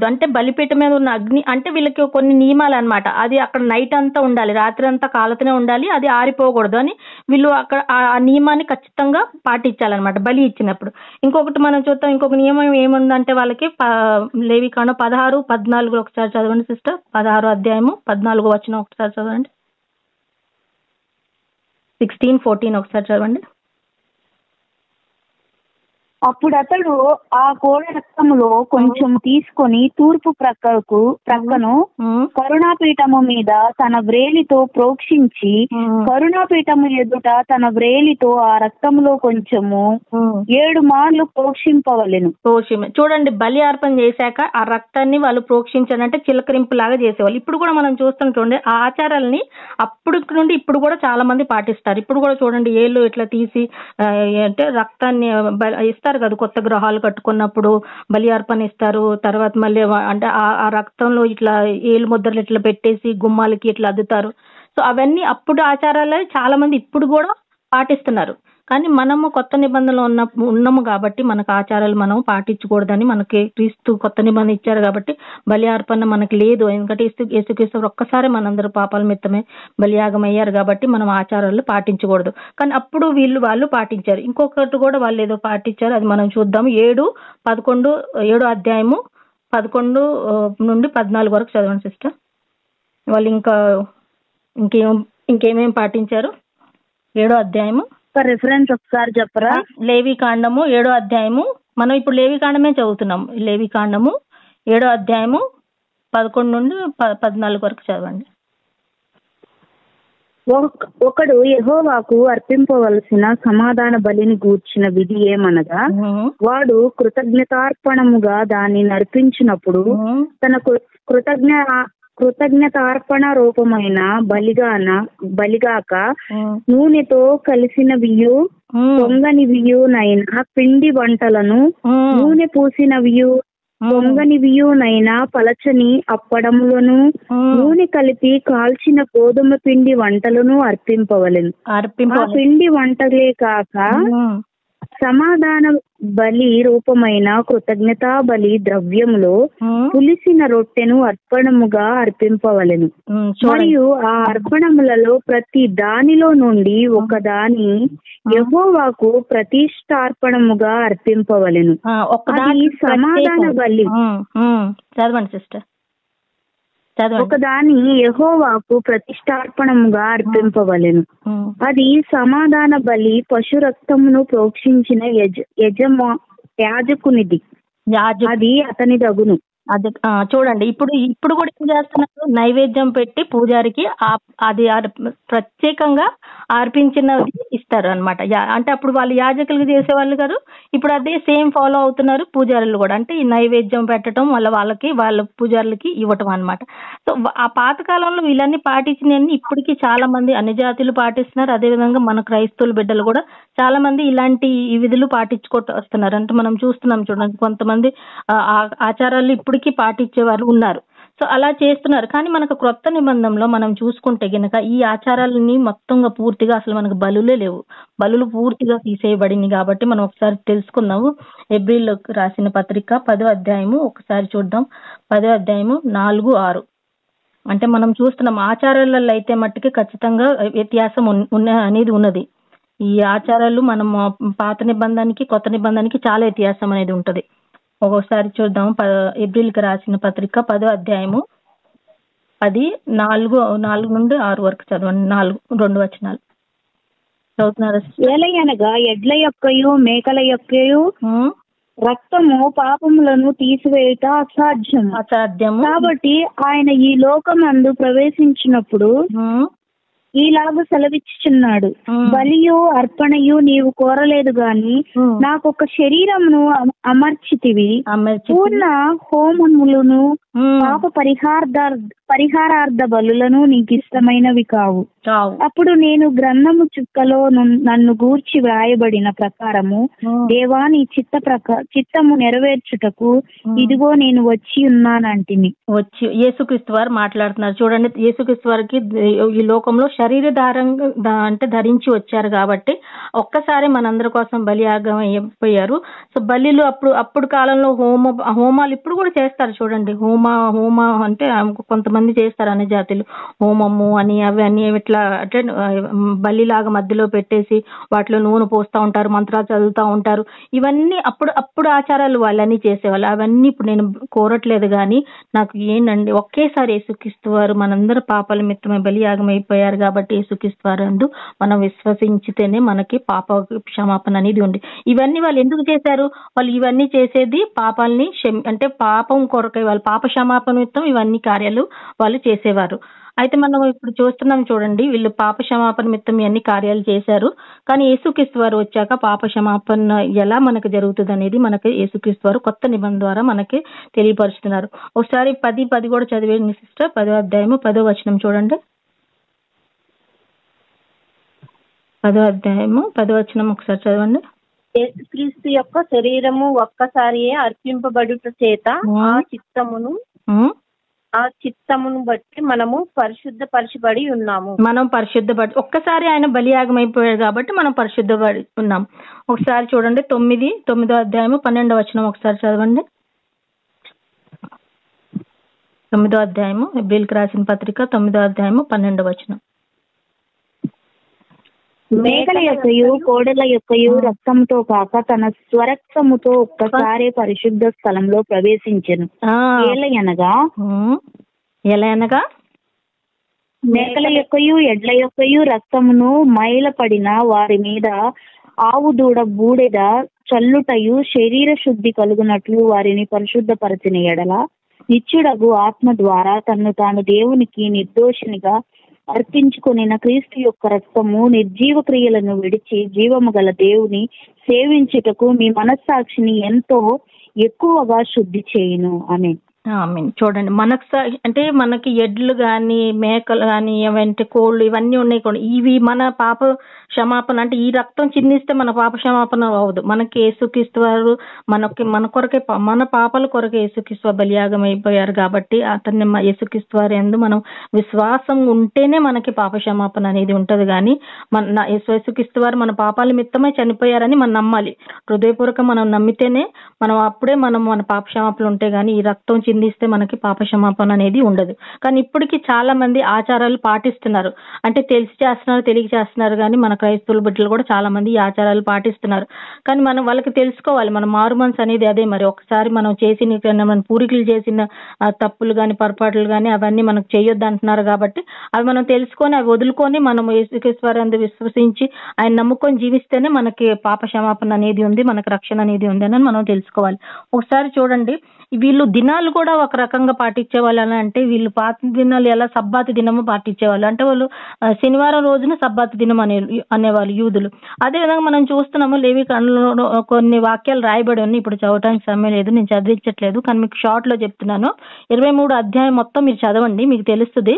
అంటే బలిపీఠం మీద ఉన్న అగ్ని అంటే వీళ్ళకి కొన్ని నియమాలు అనమాట. అది అక్కడ నైట్ అంతా ఉండాలి, రాత్రి అంతా కాలుతూనే ఉండాలి, అది ఆరిపోకూడదు అని వీళ్ళు అక్కడ ఆ నియమాన్ని ఖచ్చితంగా పాటించాలన్నమాట బలి ఇచ్చినప్పుడు. ఇంకొకటి మనం చూద్దాం, ఇంకొక నియమం ఏముందంటే వాళ్ళకి లేవికాండం 16, 14 ఒకసారి చదవండి సిస్టర్. 16వ అధ్యాయము 14వ వచనం ఒకసారి చదవండి. 16, 14 ఒకసారి చదవండి. అప్పుడు అతడు ఆ కోడె రక్తములో కొంచెం తీసుకొని తూర్పు ప్రక్కను కరుణాపీఠము మీద తన వ్రేలితో ప్రోక్షించి కరుణాపీఠము ఎదుట తన వ్రేలితో ఆ రక్తములో కొంచెము 7 మార్లు ప్రోక్షింపవలెను. చూడండి, బలి అర్పణ చేశాక ఆ రక్తాన్ని వాళ్ళు ప్రోక్షించాలంటే చిలకరింపు లాగా చేసేవాళ్ళు. ఇప్పుడు కూడా మనం చూస్తాం చూడండి, ఆ ఆచారాలని అప్పుడు నుండి ఇప్పుడు కూడా చాలా మంది పాటిస్తారు. ఇప్పుడు కూడా చూడండి, ఏళ్ళు ఇట్లా తీసి అంటే రక్తాన్ని ఇస్తారు కదా, కొత్త గృహాలు కట్టుకున్నప్పుడు బలి అర్పణ ఇస్తారు. తర్వాత మళ్ళీ అంటే ఆ రక్తంలో ఇట్లా ఏలు ముద్రలు ఇట్లా పెట్టేసి గుమ్మాలకి ఇట్లా అద్దుతారు. సో అవన్నీ అప్పుడు ఆచారాలే చాలా మంది ఇప్పుడు కూడా పాటిస్తున్నారు. కానీ మనము కొత్త నిబంధనలు ఉన్నాము కాబట్టి మనకు ఆచారాలు మనం పాటించకూడదని మనకి క్రీస్తు కొత్త నిబంధన ఇచ్చారు కాబట్టి బలి అర్పణ మనకి లేదు. ఎందుకంటే యేసుక్రీస్తు ఒక్కసారి మనందరూ పాపాల మిత్తమే బలియాగం అయ్యారు కాబట్టి మనం ఆచారాలు పాటించకూడదు. కానీ అప్పుడు వాళ్ళు పాటించారు. ఇంకొకటి కూడా వాళ్ళు ఏదో పాటించారు, అది మనం చూద్దాం. 7 అధ్యాయము 11 నుండి 14 వరకు చదవండి సిస్టర్. వాళ్ళు ఇంకేమేం పాటించారు? 7వ అధ్యాయము రిఫరెన్స్ ఒకసారి చెప్పరా? లేవికాండము 7వ అధ్యాయము. మనం ఇప్పుడు లేవికాండమే చదువుతున్నాం. లేవికాండము 7వ అధ్యాయము 11 నుండి 14 వరకు చదవండి. ఒకడు యెహోవాకు అర్పింపవలసిన సమాధాన బలిని గూర్చిన విధి ఏమనగా, వాడు కృతజ్ఞతార్పణముగా దానిని అర్పించినప్పుడు తన కృతజ్ఞతార్పణ రూపమైన బలిగాక నూనెతో కలిసినవియు పొంగనివియునైనా పిండి వంటలను నూనె పూసినవియు పొంగనివియునైనా పలచని అప్పడములను నూనె కలిపి కాల్చిన గోధుమ పిండి వంటలను అర్పింపవలెను. ఆ పిండి వంటలే కాక సమాధాన బలి రూపమైన కృతజ్ఞతా బలి ద్రవ్యములో పులిసిన రొట్టెను అర్పణముగా అర్పింపవలెను. మరియు ఆ అర్పణములలో ప్రతి దానిలో నుండి ఒక దాని యెహోవాకు ప్రతిష్టార్పణముగా అర్పింపవలెను. అది సమాధాన బలి. చదవండి సిస్టర్. ఒకదాని యెహోవాకు ప్రతిష్టార్పణముగా అర్పింపవలెను. అది సమాధాన బలి పశు రక్తమును ప్రోక్షించిన యాజకునిది, అది అతని దగును. అదే చూడండి, ఇప్పుడు కూడా ఏం చేస్తున్నారు, నైవేద్యం పెట్టి పూజారికి అది ప్రత్యేకంగా అర్పించినది ఇస్తారు అనమాట. అంటే అప్పుడు వాళ్ళు యాజకులు చేసేవాళ్ళు కాదు, ఇప్పుడు అదే సేమ్ ఫాలో అవుతున్నారు పూజారులు కూడా. అంటే ఈ నైవేద్యం పెట్టడం వాళ్ళ పూజారులకి ఇవ్వటం అనమాట. సో ఆ పాతకాలంలో వీళ్ళన్ని పాటించినవన్నీ ఇప్పటికీ చాలా మంది అన్ని జాతులు పాటిస్తున్నారు. అదేవిధంగా మన క్రైస్తవుల బిడ్డలు కూడా చాలా మంది ఇలాంటి ఈ విధులు పాటించుకుంటూ వస్తున్నారు. అంటే మనం చూస్తున్నాం చూడండి, కొంతమంది ఆచారాలు ఇప్పటికీ పాటించే వాళ్ళు ఉన్నారు. సో అలా చేస్తున్నారు. కానీ మనకు క్రొత్త నిబంధనలో మనం చూసుకుంటే గనక ఈ ఆచారాలని మొత్తంగా పూర్తిగా అసలు మనకు బలులే లేవు. బలులు పూర్తిగా తీసేయబడింది. కాబట్టి మనం ఒకసారి తెలుసుకుందాము. హెబ్రీయులకు రాసిన పత్రిక 10వ అధ్యాయము ఒకసారి చూద్దాం. 10వ అధ్యాయము 4, 6. అంటే మనం చూస్తున్నాం ఆచారాలలో అయితే మట్టుకి ఖచ్చితంగా వ్యత్యాసం అనేది ఉన్నది. ఈ ఆచారాలు మనం పాత నిబంధనకి కొత్త నిబంధనకి చాలా వ్యత్యాసం అనేది ఉంటది. ఒక్కొక్కసారి చూద్దాం. ఏప్రిల్కి రాసిన పత్రిక 10వ అధ్యాయము 4 నుండి 6 వరకు చదవండి. 2 వచనాలు చదువుతున్నారా? ఏలయనగా ఎడ్ల యొక్కయు మేకల యొక్కయు రక్తము పాపములను తీసివేయుట అసాధ్యము. కాబట్టి ఆయన ఈ లోకమందు ప్రవేశించినప్పుడు ఈలాగు సెలవిచ్చుచున్నాడు, బలియు అర్పణయు నీవు కోరలేదు గాని నాకొక శరీరమును అమర్చితివి, పూర్ణ హోమములను పాప పరిహారార్థ బలులను నీకు ఇష్టమైనవి కావు. అప్పుడు నేను గ్రంథము చుక్కలో నన్ను గూర్చి వ్రాయబడిన ప్రకారము దేవా నీ చిత్తము నెరవేర్చుటకు ఇదిగో నేను వచ్చి ఉన్నానంటిని. వచ్చి యేసుక్రీస్తు వారు మాట్లాడుతున్నారు. చూడండి, యేసుక్రీస్తు వారికి ఈ లోకంలో శరీరధారంగా అంటే ధరించి వచ్చారు కాబట్టి ఒక్కసారి మనందరి కోసం బలియాగం అయిపోయారు. సో బలిలు అప్పుడు కాలంలో హోమాలు ఇప్పుడు కూడా చేస్తారు. చూడండి, హోమ అంటే కొంతమంది చేస్తారు అన్ని జాతులు, హోమము అని అవి అని ఇట్లా అంటే బలిలాగా మధ్యలో పెట్టేసి వాటిలో నూనె పోస్తూ ఉంటారు, మంత్రాలు చదువుతూ ఉంటారు. ఇవన్నీ అప్పుడు ఆచారాలు వాళ్ళని చేసేవాళ్ళు. అవన్నీ ఇప్పుడు నేను కోరట్లేదు కానీ నాకు ఏంటండి, ఒకేసారి యేసుక్రీస్తు వారు మనందరి పాపాల మిత్తమే బలియాగం అయిపోయారు కాబట్టి యేసుక్రీస్తు వారు అందు మనం విశ్వసించితేనే మనకి పాప క్షమాపణ అనేది ఉంది. ఇవన్నీ వాళ్ళు ఎందుకు చేశారు? వాళ్ళు ఇవన్నీ చేసేది పాపాలని అంటే పాపం కొరకై, వాళ్ళు పాప క్షమాపణ నిమిత్తం ఇవన్నీ కార్యాలు వాళ్ళు చేసేవారు. అయితే మనం ఇప్పుడు చూస్తున్నాం చూడండి, వీళ్ళు పాప క్షమాపణ నిమిత్తం ఇవన్నీ కార్యాలు చేశారు. కానీ యేసుక్రీస్తు వారు వచ్చాక పాప క్షమాపణ ఎలా మనకు జరుగుతుంది అనేది మనకి యేసుక్రీస్తు వారు కొత్త నిబంధన ద్వారా మనకి తెలియపరుస్తున్నారు. ఒకసారి 10 కూడా చదివేయండి సిస్టర్. 10వ అధ్యాయము 10వ వచనం చూడండి. 10వ అధ్యాయము 10వ వచనం ఒకసారి చదవండి. యేసుక్రీస్తు యొక్క శరీరము ఒక్కసారియే అర్పింపబడుట చేత ఆ చిత్తమును బట్టి మనము పరిశుద్ధపరచబడి ఉన్నాము. మనం పరిశుద్ధపడి ఒక్కసారి ఆయన బలియాగం అయిపోయాడు కాబట్టి మనం పరిశుద్ధపడి ఉన్నాం. ఒకసారి చూడండి 9వ అధ్యాయము 12వ వచనం ఒకసారి చదవండి. 9వ అధ్యాయము ఏప్రిల్కి రాసిన పత్రిక 9వ అధ్యాయము 12వ వచనం. మేకల యొక్కయు కోడెల యొక్కయు రక్తంతో కాక తన స్వరక్తముతో ఒక్కసారి పరిశుద్ధ స్థలంలో ప్రవేశించెను. ఎలయనగా మేకల యొక్కయు ఎడ్ల యొక్కయు రక్తమును మైలపడిన వారి మీద ఆవు దూడ బూడెద చల్లుటయు శరీర శుద్ధి కలుగునట్లు వారిని పరిశుద్ధపరచిన ఎడల నిత్యుడగు ఆత్మ ద్వారా తన్ను తాను దేవునికి నిర్దోషినిగా అర్పించుకొనిన క్రీస్తు యొక్క రక్తము నిర్జీవ క్రియలను విడిచి జీవము గల దేవుని సేవించుటకు మీ మనస్సాక్షిని ఎంతో ఎక్కువగా శుద్ధి చేయును. ఆమేన్. చూడండి, అంటే మనకి ఎడ్లు గాని మేకలు గాని ఏమంటే కోళ్ళు ఇవన్నీ ఉన్నాయి కూడా, ఇవి మన పాప క్షమాపణ అంటే ఈ రక్తం చిందిస్తే మన పాప క్షమాపణ అవ్వదు. మనకి యేసుక్రీస్తు వారు మన కొరకే మన పాపల కొరకే యేసుక్రీస్తు బలియాగం అయిపోయారు కాబట్టి అతన్ని యేసుక్రీస్తు వారి యందు మనం విశ్వాసం ఉంటేనే మనకి పాప క్షమాపణ అనేది ఉంటది. కానీ యేసుక్రీస్తు వారు మన పాపాల నిమిత్తమే చనిపోయారని మనం నమ్మాలి. హృదయపూర్వక మనం నమ్మితేనే అప్పుడే మనం మన పాప క్షమాపణలు ఉంటే గానీ ఈ రక్తం చిందిస్తే మనకి పాప క్షమాపణ అనేది ఉండదు. కానీ ఇప్పటికి చాలా మంది ఆచారాలు పాటిస్తున్నారు, అంటే తెలిసి చేస్తున్నారు తెలియక చేస్తున్నారు. కానీ మన క్రైస్తవుల బిడ్డలు కూడా చాలా మంది ఈ ఆచారాలు పాటిస్తున్నారు. కానీ మనం వాళ్ళకి తెలుసుకోవాలి, మన మారు మనసు అనేది అదే. మరి ఒకసారి మనం మన పూర్వీకులు చేసిన తప్పులు కానీ పొరపాట్లు కానీ అవన్నీ మనకు చేయొద్దు అంటున్నారు. కాబట్టి అవి మనం తెలుసుకొని అవి వదులుకొని మనం యేసుక్రీస్తు విశ్వసించి ఆయన నమ్ముకొని జీవిస్తేనే మనకి పాప క్షమాపణ అనేది ఉంది, మనకి రక్షణ అనేది ఉంది అని మనం తెలుసుకోవాలి. ఒకసారి చూడండి, వీళ్ళు దినాలు కూడా ఒక రకంగా పాటించేవాళ్ళు. అని అంటే వీళ్ళు పాత దినాలు ఎలా సబ్బాతి దినము పాటించేవాళ్ళు అంటే వాళ్ళు శనివారం రోజున సబ్బాతి దినం అనేవాళ్ళు యూదులు. అదేవిధంగా మనం చూస్తున్నాము లేవికాండంలో కొన్ని వాక్యాలు రాయబడి ఉన్నాయి. ఇప్పుడు చదవడానికి సమయం లేదు, నేను చదివించట్లేదు, కానీ మీకు షార్ట్ లో చెప్తున్నాను. 23 అధ్యాయం మొత్తం మీరు చదవండి, మీకు తెలుస్తుంది.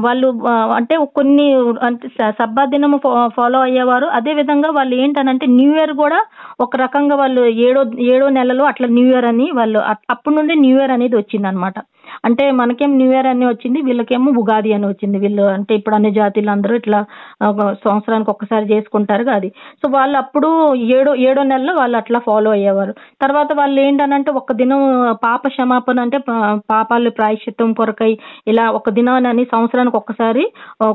వాళ్ళు అంటే కొన్ని అంటే సబ్బాత్ దినము ఫాలో అయ్యేవారు. అదే విధంగా వాళ్ళు ఏంటనంటే న్యూ ఇయర్ కూడా ఒక రకంగా వాళ్ళు ఏడో నెలలో అట్లా న్యూ ఇయర్ అని వాళ్ళు అప్పటి నుండి న్యూ ఇయర్ అనేది వచ్చింది అనమాట. అంటే మనకేం న్యూ ఇయర్ అని వచ్చింది, వీళ్ళకేమో ఉగాది అని వచ్చింది. వీళ్ళు అంటే ఇప్పుడు అన్ని జాతీయులు అందరూ ఇట్లా సంవత్సరానికి ఒక్కసారి చేసుకుంటారు అది. సో వాళ్ళు అప్పుడు ఏడో నెలలో వాళ్ళు అట్లా ఫాలో అయ్యేవారు. తర్వాత వాళ్ళు ఏంటనంటే ఒక దినం పాప క్షమాపణ అంటే పాపాలు ప్రాయశ్చిత్తం కొరకై ఇలా ఒక దినాన్ని సంవత్సరానికి ఒక్కసారి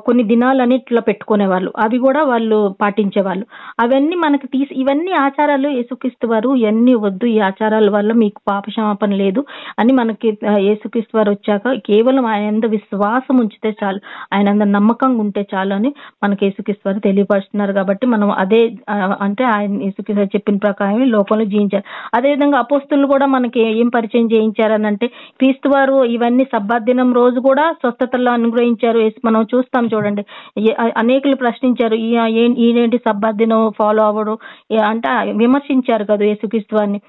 కొన్ని దినాలని ఇట్లా పెట్టుకునేవాళ్ళు. అవి కూడా వాళ్ళు పాటించేవాళ్ళు. అవన్నీ మనకి ఇవన్నీ ఆచారాలు యేసుక్రీస్తు వారు ఇవన్నీ వద్దు, ఈ ఆచారాల వల్ల మీకు పాప క్షమాపణ లేదు అని మనకి యేసుక్రీస్తు వారు వచ్చాక కేవలం ఆయన విశ్వాసం ఉంచితే చాలు, ఆయన నమ్మకంగా ఉంటే చాలు అని మనకి యేసుక్రీస్తు వారు తెలియపరుస్తున్నారు. కాబట్టి మనం అదే అంటే ఆయన యేసుక్రీస్తు చెప్పిన ప్రకారం లోకంలో జీవించారు. అదేవిధంగా అపోస్తులు కూడా మనకి ఏం పరిచయం చేయించారని అంటే క్రీస్తు వారు ఇవన్నీ సబ్బాత్ దినం రోజు కూడా స్వస్థతల్లో అనుగ్రహించారు. మనం చూస్తాం చూడండి, అనేకులు ప్రశ్నించారు ఈయనేంటి సబ్బాత్ దినం ఫాలో అవ్వడు అంటే విమర్శించారు కదా యేసుక్రీస్తు వారిని.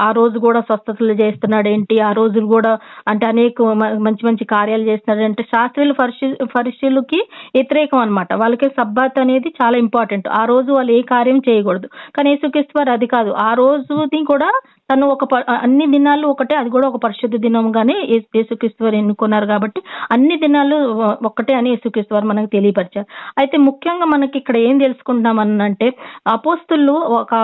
ఆ రోజు కూడా స్వస్థతలు చేస్తున్నాడు ఏంటి, ఆ రోజులు కూడా అంటే అనేక మంచి మంచి కార్యాలు చేస్తున్నాడు అంటే శాస్త్రీయులు ఫరిసీయులకి వ్యతిరేకం అనమాట. వాళ్ళకి సబ్బాత్ అనేది చాలా ఇంపార్టెంట్. ఆ రోజు వాళ్ళు ఏ కార్యం చేయకూడదు. కానీ యేసుక్రీస్తు వారు అది కాదు, ఆ రోజుని కూడా తను అన్ని దినాలు ఒకటే, అది కూడా ఒక పరిశుద్ధ దినంగానే యేసుక్రీస్తు వారు ఎన్నుకున్నారు. కాబట్టి అన్ని దినాలు ఒక్కటే అని యేసుక్రీస్తు వారు మనకు తెలియపరిచారు. అయితే ముఖ్యంగా మనకి ఇక్కడ ఏం తెలుసుకుంటామనంటే అపోస్తులు ఒక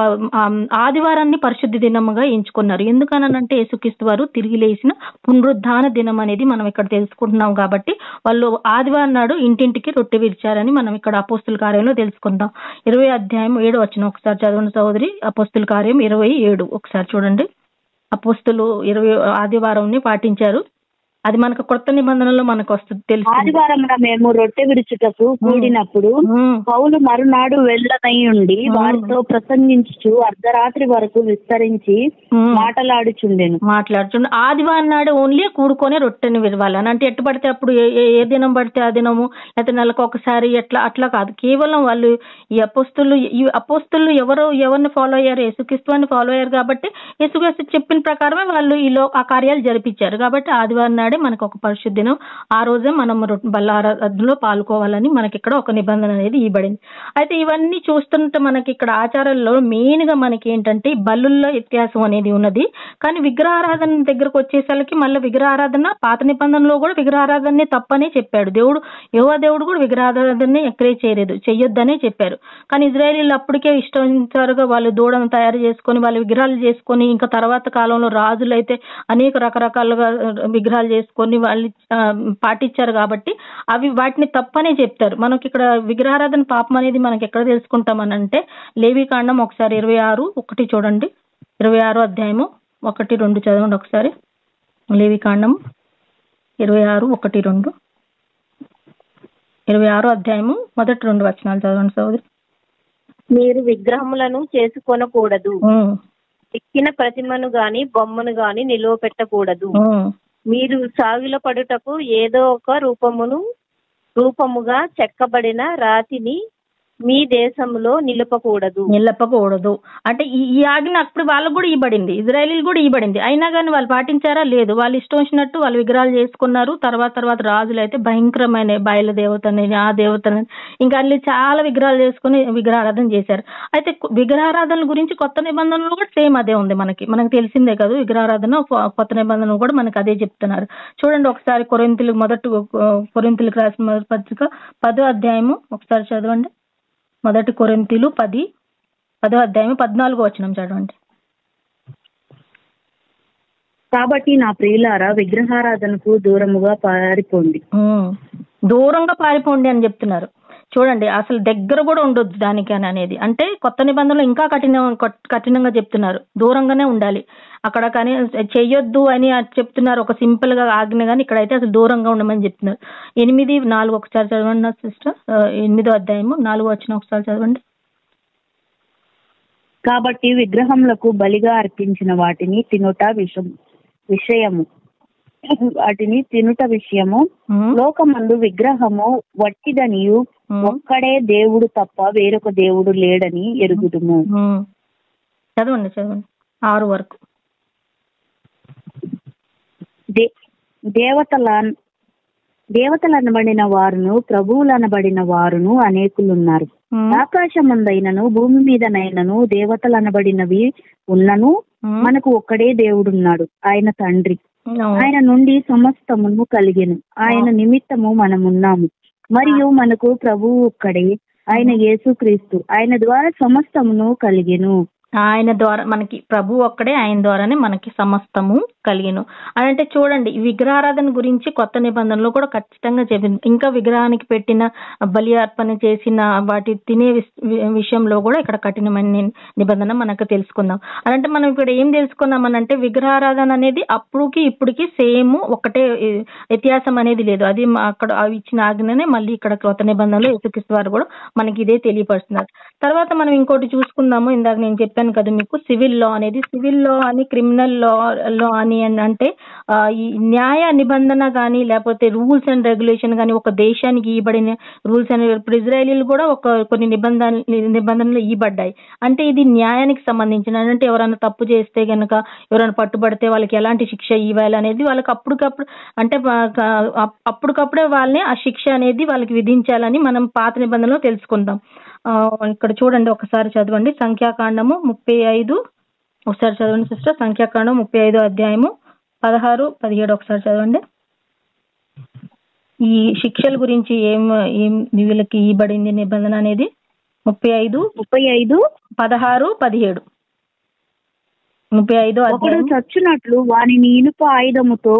ఆదివారాన్ని పరిశుద్ధ దినముగా ఎంచుకున్నారు. ఎందుకనంటే యేసుక్రీస్తు వారు తిరిగి లేచిన పునరుద్ధాన దినం అనేది మనం ఇక్కడ తెలుసుకుంటున్నాం. కాబట్టి వాళ్ళు ఆదివారం నాడు ఇంటింటికి రొట్టె విరిచారని మనం ఇక్కడ అపోస్తుల కార్యంలో తెలుసుకుందాం. 20 అధ్యాయం 7 వచనం ఒకసారి చదవండి సహోదరి. అపోస్తుల కార్యం 27 ఒకసారి చూడండి. అపోస్తులు 20 ఆదివారం పాటించారు. అది మనకు కొత్త నిబంధనలో మనకు వస్తుంది తెలుసు. ఆదివారం మేము రొట్టె విరుచుటకు కూడినప్పుడు పౌలు మరునాడు వెళ్ళనై ఉండి వారితో ప్రసంగించు అర్ధరాత్రి వరకు విస్తరించి మాట్లాడుచుండు. ఆదివారం నాడు ఓన్లీ కూడుకొని రొట్టెని విరవాలి అని అంటే ఎట్టు పడితే అప్పుడు ఏ దినం పడితే ఆ దినము లేకపోతే నెలకు ఒకసారి అట్లా కాదు. కేవలం వాళ్ళు ఈ అపోస్తులు ఎవరిని ఫాలో అయ్యారు, యేసుక్రీస్తుని ఫాలో అయ్యారు. కాబట్టి యేసుక్రీస్తు చెప్పిన ప్రకారమే వాళ్ళు ఆ కార్యాలు జరిపించారు. కాబట్టి ఆదివారం నాడే మనకు ఒక పరిశుద్ధ దినం. ఆ రోజే మనం బల్లారాధనలో పాల్గొవాలని మనకి ఇక్కడ ఒక నిబంధన అనేది ఇవ్వబడింది. అయితే ఇవన్నీ చూస్తుంటే మనకి ఇక్కడ ఆచారాల్లో మెయిన్ గా మనకి ఏంటంటే బలుల్లో వ్యత్యాసం అనేది ఉన్నది. కానీ విగ్రహారాధన దగ్గరకు వచ్చేసరికి మళ్ళీ విగ్రహారాధన పాత నిబంధనలో కూడా విగ్రహారాధనే తప్పనే చెప్పాడు దేవుడు. యెహోవా దేవుడు కూడా విగ్రహారాధనని ఎంకరేజ్ చేయలేదు, చెయ్యొద్దనే చెప్పారు. కానీ ఇజ్రాయేలీలు అప్పటికే ఇష్టానుసారుగా వాళ్ళు దూడను తయారు చేసుకొని వాళ్ళు విగ్రహాలు చేసుకొని, ఇంకా తర్వాత కాలంలో రాజులు అయితే అనేక రకరకాలుగా విగ్రహాలు చేసుకొని వాళ్ళు పాటించారు. కాబట్టి అవి వాటిని తప్పనే చెప్తారు. మనకి ఇక్కడ విగ్రహారాధన పాపం అనేది మనకి ఎక్కడ తెలుసుకుంటామని అంటే లేవీకాండం ఒకసారి 26:1 చూడండి. 26 అధ్యాయము 1-2 చదవండి ఒకసారి. లేవీకాండం 26:1-2 26 అధ్యాయము 1-2 వచనాలు చదవండి సోదరి. మీరు విగ్రహములను చేసుకొనకూడదు, ఎక్కిన ప్రతిమను గాని బొమ్మను గాని నిలువ పెట్టకూడదు. మీరు సాగిల పడుటకు ఏదో ఒక రూపముగా చెక్కబడిన రాతిని మీ దేశంలో నిలపకూడదు. అంటే ఈ ఆజ్ఞ అప్పుడు వాళ్ళకు కూడా ఇవ్వబడింది, ఇజ్రాయేలీలు కూడా ఇవ్వబడింది. అయినా కానీ వాళ్ళు పాటించారా? లేదు. వాళ్ళు ఇష్టం వచ్చినట్టు వాళ్ళు విగ్రహాలు చేసుకున్నారు. తర్వాత రాజులు అయితే భయంకరమైన బయల దేవతని ఆ దేవతని ఇంకా అన్ని చాలా విగ్రహాలు చేసుకుని విగ్రహారాధన చేశారు. అయితే విగ్రహారాధన గురించి కొత్త నిబంధనలు కూడా సేమ్ అదే ఉంది. మనకు తెలిసిందే కదా. విగ్రహారాధన కొత్త నిబంధనలు కూడా మనకు అదే చెప్తున్నారు. చూడండి ఒకసారి కొరింథీయులకు రాసిన పత్రిక 10వ అధ్యాయము ఒకసారి చదవండి. 1 కొరింథీయులు 10వ అధ్యాయం 14వ వచనం చదవండి. కాబట్టి నా ప్రియులారా విగ్రహారాధనకు దూరంగా పారిపోండి అని చెప్తున్నారు. చూడండి అసలు దగ్గర కూడా ఉండొద్దు దానికి అనేది. అంటే కొత్త నిబంధనలు ఇంకా కఠినంగా చెప్తున్నారు, దూరంగానే ఉండాలి అక్కడ. కానీ చెయ్యొద్దు అని చెప్తున్నారు ఒక సింపుల్ గా ఆజ్ఞ, కానీ ఇక్కడైతే అసలు దూరంగా ఉండమని చెప్తున్నారు. 8:4 ఒకసారి చదవండి సిస్టర్. 8వ అధ్యాయము 4వ వచనం ఒకసారి చదవండి. కాబట్టి విగ్రహములకు బలిగా అర్పించిన వాటిని తినుట విషయము లోకమందు విగ్రహము వట్టిదనియు ఒక్కడే దేవుడు తప్ప వేరొక దేవుడు లేడని ఎరుగుదుము. చదవండి 6 వరకు. దేవతలనబడిన వారును ప్రభువులనబడిన వారును అనేకులున్నారు. ఆకాశమందైనను భూమి మీదనైనను దేవతలనబడినవి ఉన్నను మనకు ఒక్కడే దేవుడున్నాడు, ఆయన తండ్రి. ఆయన నుండి సమస్తమును కలిగెను, ఆయన నిమిత్తము మనమున్నాము, మరియు మనకు ప్రభువు ఒక్కడే, ఆయన యేసుక్రీస్తు, ఆయన ద్వారా సమస్తమును కలిగెను. ఆయన ద్వారా మనకి ప్రభు ఒక్కడే, ఆయన ద్వారానే మనకి సమస్తము కలిగిను అని అంటే చూడండి, విగ్రహారాధన గురించి కొత్త నిబంధనలో కూడా ఖచ్చితంగా చెప్పింది. ఇంకా విగ్రహానికి పెట్టిన బలి అర్పణ చేసిన వాటి తినే విషయంలో కూడా ఇక్కడ కఠినమైన నిబంధన మనకు తెలుసుకుందాం. అంటే మనం ఇక్కడ ఏం తెలుసుకుందామనంటే విగ్రహారాధన అనేది అప్పుడుకి ఇప్పటికి సేమ్ ఒకటే, వ్యత్యాసం అనేది లేదు. అది అక్కడ ఇచ్చిన ఆజ్ఞనే మళ్ళీ ఇక్కడ కొత్త నిబంధనలో యేసుక్రీస్తు వారు కూడా మనకి ఇదే తెలియపరుస్తున్నారు. తర్వాత మనం ఇంకోటి చూసుకుందాము. ఇందాక నేను చెప్పాను కదా మీకు, సివిల్ లా అనేది, సివిల్ లా అని క్రిమినల్ లా అని అంటే ఈ న్యాయ నిబంధన కానీ లేకపోతే రూల్స్ అండ్ రెగ్యులేషన్ కానీ ఒక దేశానికి ఇవ్వబడిన రూల్స్ అండ్, ఇప్పుడు ఇజ్రాయేలీలు కూడా కొన్ని నిబంధనలు ఇవ్వబడ్డాయి. అంటే ఇది న్యాయానికి సంబంధించిన, అంటే ఎవరైనా తప్పు చేస్తే గనక, ఎవరైనా పట్టుబడితే వాళ్ళకి ఎలాంటి శిక్ష ఇవ్వాలి అనేది వాళ్ళకి అప్పటికప్పుడు, అంటే అప్పటికప్పుడే వాళ్ళని ఆ శిక్ష అనేది వాళ్ళకి విధించాలని మనం పాత నిబంధనలో తెలుసుకుందాం. ఇక్కడ చూడండి, ఒకసారి చదవండి సంఖ్యాకాండము 35, ఒకసారి చదవండి సిస్టర్. సంఖ్యాకాండం 35 అధ్యాయము 16, 17 ఒకసారి చదవండి. ఈ శిక్షల గురించి ఏం వీళ్ళకి ఇవ్వబడింది నిబంధన అనేది 35, 16, 17. 35 ఒకడు చచ్చునట్లు వానిని ఇనుప ఆయుధముతో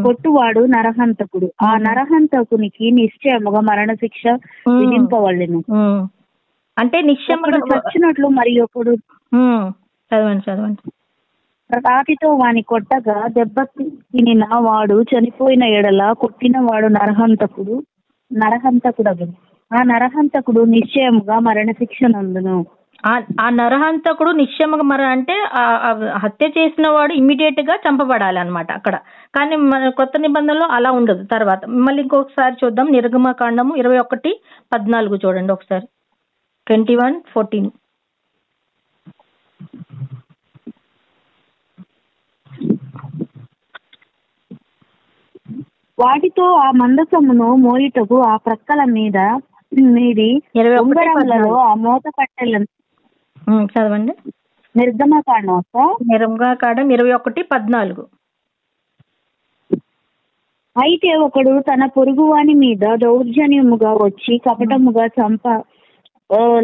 కొట్టువాడు నరహంతకుడు, ఆ నరహంతకునికి నిశ్చయముగా మరణశిక్ష విధింపవలెను. అంటే నిశ్చయముగా చచ్చినట్లు మరి ఒకడు చదవండి. రాతితో వాని కొట్టగా దెబ్బ తినిన వాడు చనిపోయిన ఎడల కొట్టిన వాడు నరహంతకుడగు, ఆ నరహంతకుడు నిశ్చయముగా మరణశిక్ష నందును. ఆ నరహంతకుడు నిశ్చయముగా అంటే హత్య చేసిన వాడు ఇమ్మీడియట్ గా చంపబడాలి అనమాట అక్కడ. కానీ మన కొత్త నిబంధనలో అలా ఉండదు. తర్వాత మళ్ళీ ఇంకొకసారి చూద్దాం, నిర్గమకాండము 21:14 చూడండి ఒకసారి. 21:14. వాటితో ఆ మందసమును మోయుటకు ఆ ప్రక్కల మీద ఉంగరములలో ఆ మోత కట్టెలను చదవండి. నిర్గమకాండం 21:14. అయితే ఒకడు తన పొరుగువాని మీద దౌర్జన్యముగా వచ్చి కపటముగా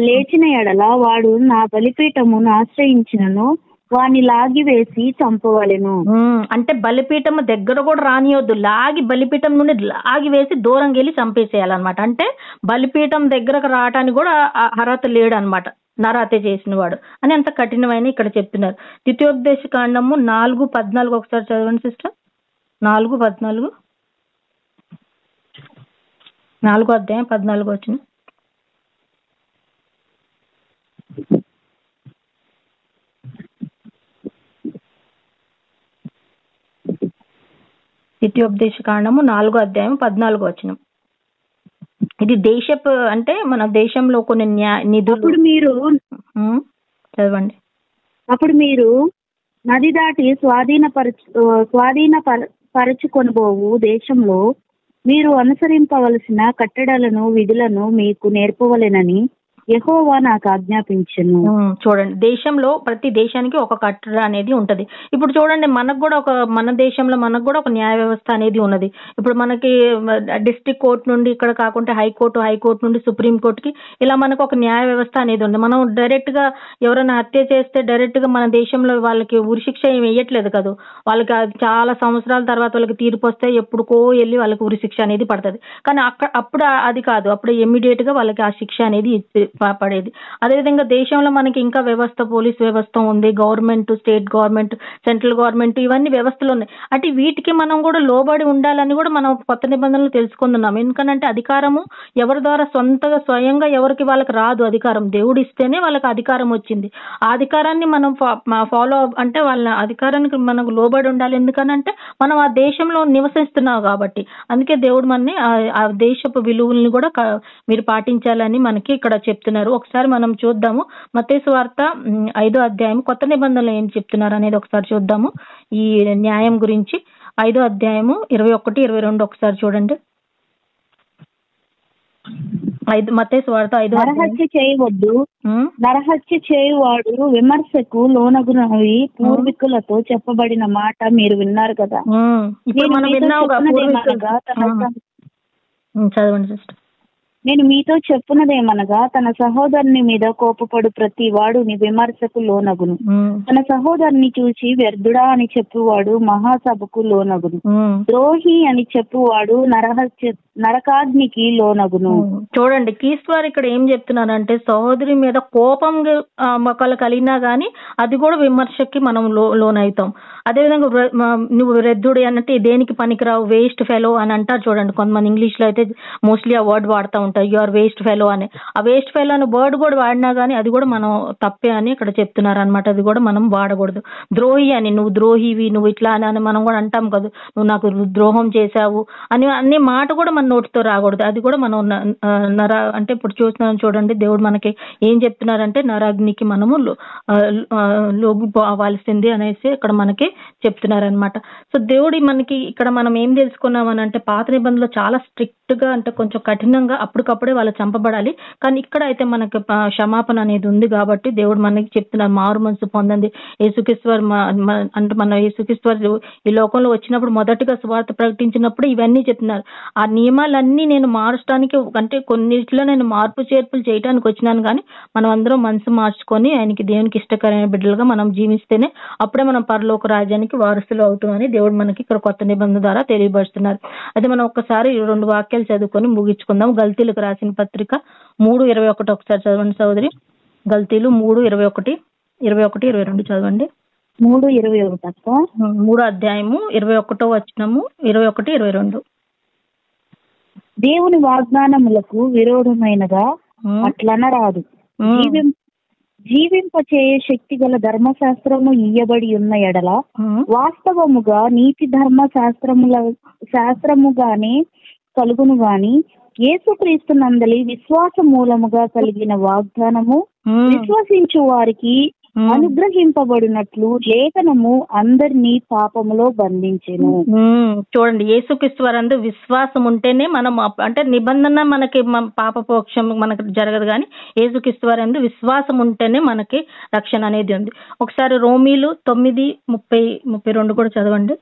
లేచిన ఎడల వాడు నా బలిపీఠమును ఆశ్రయించినను వాని లాగివేసి చంపవలెను. అంటే బలిపీఠము దగ్గర కూడా రానియొద్దు, లాగి బలిపీఠం నుండి లాగివేసి దూరంగా వెళ్ళి చంపేసేయాలన్నమాట. అంటే బలిపీఠం దగ్గరకు రావటానికి కూడా అర్హత లేడు అనమాట నరహత్య చేసిన వాడు అని అంత కఠినమైన ఇక్కడ చెప్తున్నారు. ద్వితీయోపదేశ కాండము 4:14 ఒకసారి చదవండి సిస్టర్. 4:14, 4వ అధ్యాయం 14 వచ్చిన. ద్వితీయోపదేశ కాండము 4వ అధ్యాయం 14 వచనం. ఇది దేశపు, అంటే మన దేశంలో కొన్ని నిధులు చదవండి. అప్పుడు మీరు నది దాటి స్వాధీనపరచుకొనబోవు దేశంలో మీరు అనుసరింపవలసిన కట్టడలను విధులను మీకు నేర్పవలెనని యెహోవా నాకు ఆజ్ఞాపించెను. చూడండి, దేశంలో ప్రతి దేశానికి ఒక కట్టడ అనేది ఉంటది. ఇప్పుడు చూడండి, మనకు కూడా మన దేశంలో మనకు కూడా ఒక న్యాయ వ్యవస్థ అనేది ఉన్నది. ఇప్పుడు మనకి డిస్ట్రిక్ట్ కోర్టు నుండి ఇక్కడ కాకుండా హైకోర్టు నుండి సుప్రీం కోర్టుకి ఇలా మనకు ఒక న్యాయ వ్యవస్థ అనేది ఉంది. మనం డైరెక్ట్ గా ఎవరైనా హత్య చేస్తే డైరెక్ట్ గా మన దేశంలో వాళ్ళకి ఉరిశిక్ష ఏమి వేయట్లేదు కదా, వాళ్ళకి చాలా సంవత్సరాల తర్వాత వాళ్ళకి తీర్పు వస్తే ఎప్పుడుకో వెళ్ళి వాళ్ళకి ఉరిశిక్ష అనేది పడుతుంది. కానీ అప్పుడు అది కాదు, అప్పుడు ఇమ్మీడియట్ గా వాళ్ళకి ఆ శిక్ష అనేది పడేది. అదేవిధంగా దేశంలో మనకి ఇంకా వ్యవస్థ, పోలీస్ వ్యవస్థ ఉంది, government, state government, central government, ఇవన్నీ వ్యవస్థలు ఉన్నాయి. అంటే వీటికి మనం కూడా లోబడి ఉండాలని కూడా మనం కొత్త నిబంధనలు తెలుసుకుంటున్నాం. ఎందుకంటే అధికారము ఎవరి ద్వారా స్వయంగా ఎవరికి వాళ్ళకి రాదు. అధికారం దేవుడు ఇస్తేనే వాళ్ళకి అధికారం వచ్చింది. ఆ అధికారాన్ని మనం ఫాలో, అంటే వాళ్ళ అధికారానికి మనకు లోబడి ఉండాలి. ఎందుకనంటే మనం ఆ దేశంలో నివసిస్తున్నాం కాబట్టి. అందుకే దేవుడు మనని ఆ దేశపు విలువల్ని కూడా మీరు పాటించాలని మనకి ఇక్కడ చెప్తున్నారు. ఒకసారి మనం చూద్దాము, మత్తయి సువార్త 5వ అధ్యాయం కొత్త నిబంధనలు ఏం చెప్తున్నారు అనేది ఒకసారి చూద్దాము. ఈ న్యాయం గురించి 5వ అధ్యాయము 21, 22 ఒకసారి చూడండి. మత్తయి సువార్త 5వ అధ్యాయం. నరహత్య చేయవద్దు, నరహత్య చేయువాడు విమర్శకు లోనగునవి పూర్వీకులతో చెప్పబడిన మాట మీరు విన్నారు కదా. ఇప్పుడు మనం విన్నావుగా చదవండి సిస్టర్. నేను మీతో చెప్పున్నదేమనగా తన సహోదరుని మీద కోపపడు ప్రతి వాడుని విమర్శకు లోనగును, తన సహోదరుని చూసి వ్యర్థుడా అని చెప్పువాడు మహాసభకు లోనగును, ద్రోహి అని చెప్పువాడు నరకాగ్నికి లోనగును. చూడండి క్రీస్తు వారు ఇక్కడ ఏం చెప్తున్నారంటే సహోదరి మీద కోపం ఒకళ్ళు కలిగినా గానీ అది కూడా విమర్శకి మనం లోనవుతాం. అదేవిధంగా నువ్వు వృద్ధుడి అన్నట్టు దేనికి పనికిరావు, వేస్ట్ ఫెలో అని అంటారు చూడండి. కొంతమంది ఇంగ్లీష్ లో అయితే మోస్ట్లీ ఆ వర్డ్ వాడుతూ ఉంటారు, యు ఆర్ వేస్ట్ ఫెలో అని. ఆ వేస్ట్ ఫెలో అనే వర్డ్ కూడా వాడినా గానీ అది కూడా మనం తప్పే అని ఇక్కడ చెప్తున్నారు అనమాట. అది కూడా మనం వాడకూడదు. ద్రోహి అని, నువ్వు ద్రోహివి, నువ్వు ఇట్లా అని మనం కూడా అంటాం కదా, నువ్వు నాకు ద్రోహం చేశావు అని అనే మాట కూడా మన నోటితో రాకూడదు. అది కూడా మనం అంటే ఇప్పుడు చూస్తున్నాం చూడండి, దేవుడు మనకి ఏం చెప్తున్నారంటే నరాగ్నికి మనము లోగిపోవాల్సింది అనేసి ఇక్కడ మనకి చెప్తున్నారనమాట. సో దేవుడి మనకి ఇక్కడ మనం ఏం తెలుసుకున్నామని అంటే పాత నిబంధనలో చాలా స్ట్రిక్ట్ గా అంటే కొంచెం కఠినంగా అప్పటికప్పుడే వాళ్ళు చంపబడాలి. కానీ ఇక్కడ అయితే మనకి క్షమాపణ అనేది ఉంది కాబట్టి దేవుడు మనకి చెప్తున్నారు మారు మనసు పొందండి. యేసుక్రీస్తు అంటే మన యేసుక్రీస్తు ఈ లోకంలో వచ్చినప్పుడు మొదటిగా సువార్త ప్రకటించినప్పుడు ఇవన్నీ చెప్తున్నారు. ఆ నియమాలన్నీ నేను మార్చడానికి అంటే కొన్నిట్లో నేను మార్పు చేర్పులు చేయడానికి వచ్చినాను, కానీ మనం అందరం మనసు మార్చుకొని ఆయనకి దేవునికి ఇష్టకరమైన బిడ్డలుగా మనం జీవిస్తేనే అప్పుడే మనం పరలోక రాజ్యానికి వారసులు అవుతామని దేవుడు మనకి ఇక్కడ కొత్త నిబంధన ద్వారా తెలియపరుస్తున్నారు. అయితే మనం ఒక్కసారి 2 వాక్యాలు చదువుకొని ముగించుకుందాం. గల్తీలకు రాసిన పత్రిక 3:21 ఒకసారి చదవండి సోదరి. గల్తీలు 3:21, 21-22 చదవండి. 3:21 3వ అధ్యాయము 21వ వచనము 21-22. దేవుని వాగ్దానములకు విరోధమైనగా అట్లనరాదు, జీవింపచేయ శక్తి గల ధర్మశాస్త్రము ఇయ్యబడి ఉన్న ఎడల వాస్తవముగా నీతి ధర్మ శాస్త్రముగానే కలుగును గాని యేసుక్రీస్తు నందలి విశ్వాస మూలముగా కలిగిన వాగ్దానము విశ్వసించు వారికి అనుగ్రహింపబడినట్లు లేఖనము అందరినీ పాపములో బంధించెను. చూడండి యేసుక్రీస్తు వారందు విశ్వాసం ఉంటేనే మనం అంటే నిబంధన మనకి పాపపోక్షం మనకు జరగదు, కానీ యేసుక్రీస్తు వారందు విశ్వాసం ఉంటేనే మనకి రక్షణ అనేది ఉంది. ఒకసారి రోమీలు 9:30-32 కూడా చదవండి.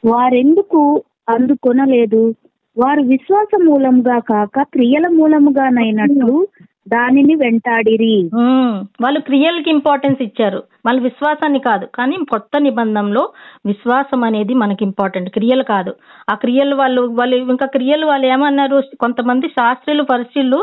వారెందుకు అందుకొనలేదు, వారు విశ్వాస మూలముగా కాక క్రియల మూలముగానైనట్లు దానిని వెంటాడిరి. వాళ్ళు క్రియలకి ఇంపార్టెన్స్ ఇచ్చారు, వాళ్ళు విశ్వాసాన్ని కాదు. కానీ కొత్త నిబంధనలో విశ్వాసం అనేది మనకి ఇంపార్టెంట్, క్రియలు కాదు. ఆ క్రియలు వాళ్ళు ఏమన్నారు, కొంతమంది శాస్త్రులు పరిశీలు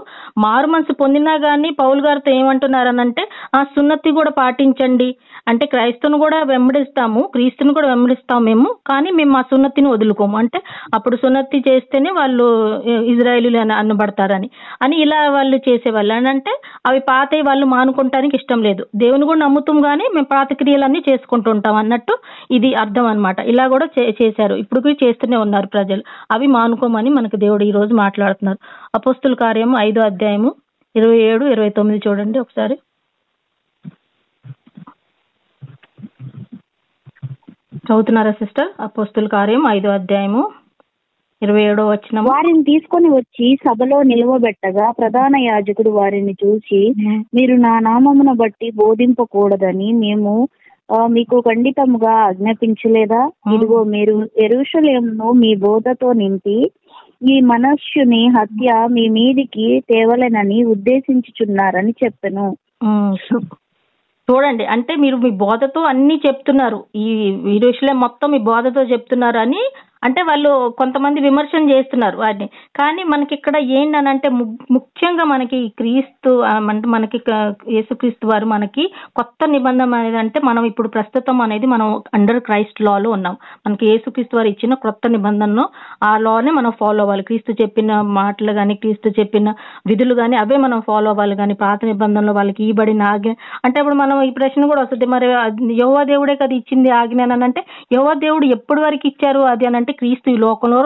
మారు మనసు పొందినా గానీ పౌలు గారితో ఏమంటున్నారనంటే ఆ సున్నతి కూడా పాటించండి అంటే క్రైస్తవుని కూడా వెంబడిస్తాము, క్రీస్తుని కూడా వెంబడిస్తాము మేము, కానీ మేము మా సున్నతిని వదులుకోము. అంటే అప్పుడు సున్నతి చేస్తేనే వాళ్ళు ఇజ్రాయేలీలు అనబడతారని ఇలా వాళ్ళు చేసేవాళ్ళు. అని అంటే అవి పాతవి వాళ్ళు మానుకుంటానికి ఇష్టం లేదు. దేవుని కూడా నమ్ముతాం కానీ మేము పాత క్రియలన్నీ చేసుకుంటూ ఉంటాం అన్నట్టు ఇది అర్థం అనమాట. ఇలా కూడా చేశారు, ఇప్పుడు చేస్తూనే ఉన్నారు ప్రజలు. అవి మానుకోమని మనకు దేవుడు ఈ రోజు మాట్లాడుతున్నారు. అపోస్తుల కార్యము 5వ అధ్యాయము 27-29 చూడండి ఒకసారి. చదువుతున్నారా సిస్టర్? అపోస్తుల కార్యం 5వ అధ్యాయము 27వ వచనం. వారిని తీసుకొని వచ్చి సభలో నిలవబెట్టగా ప్రధాన యాజకుడు వారిని చూసి, మీరు నా నామమును బట్టి బోధింపకూడదని మేము మీకు ఖండితముగా ఆజ్ఞాపించలేదా? ఇదిగో మీరు యెరూషలేమును మీ బోధతో నింపి ఈ మనుష్యుని హత్య మీ మీదికి తేవలెనని ఉద్దేశించుచున్నారని చెప్పెను. చూడండి, అంటే మీరు మీ బోధతో అన్ని చెప్తున్నారు, ఈ యెరూషలేము మొత్తం మీ బోధతో చెప్తున్నారు అని అంటే వాళ్ళు కొంతమంది విమర్శన చేస్తున్నారు వాటిని. కానీ మనకి ఇక్కడ ఏంటనంటే ముఖ్యంగా మనకి క్రీస్తు అంటే మనకి యేసుక్రీస్తు వారు మనకి కొత్త నిబంధన అనేది అంటే మనం ఇప్పుడు ప్రస్తుతం అనేది మనం అండర్ క్రైస్ట్ లాలో ఉన్నాం. మనకి యేసుక్రీస్తు వారు ఇచ్చిన కొత్త నిబంధనను ఆ లానే మనం ఫాలో అవ్వాలి. క్రీస్తు చెప్పిన మాటలు కానీ క్రీస్తు చెప్పిన విధులు కానీ అవే మనం ఫాలో అవ్వాలి. కానీ పాత నిబంధనలో వాళ్ళకి ఇవ్వబడిన ఆజ్ఞ అంటే ఇప్పుడు మనం ఈ ప్రశ్న కూడా వస్తుంది, మరి యెహోవా దేవుడే కదా ఇచ్చింది ఆజ్ఞ అని అంటే యెహోవా దేవుడు ఎప్పటి వరకు ఇచ్చారు అది అని అంటే క్రీస్తు ఈ లోకంలో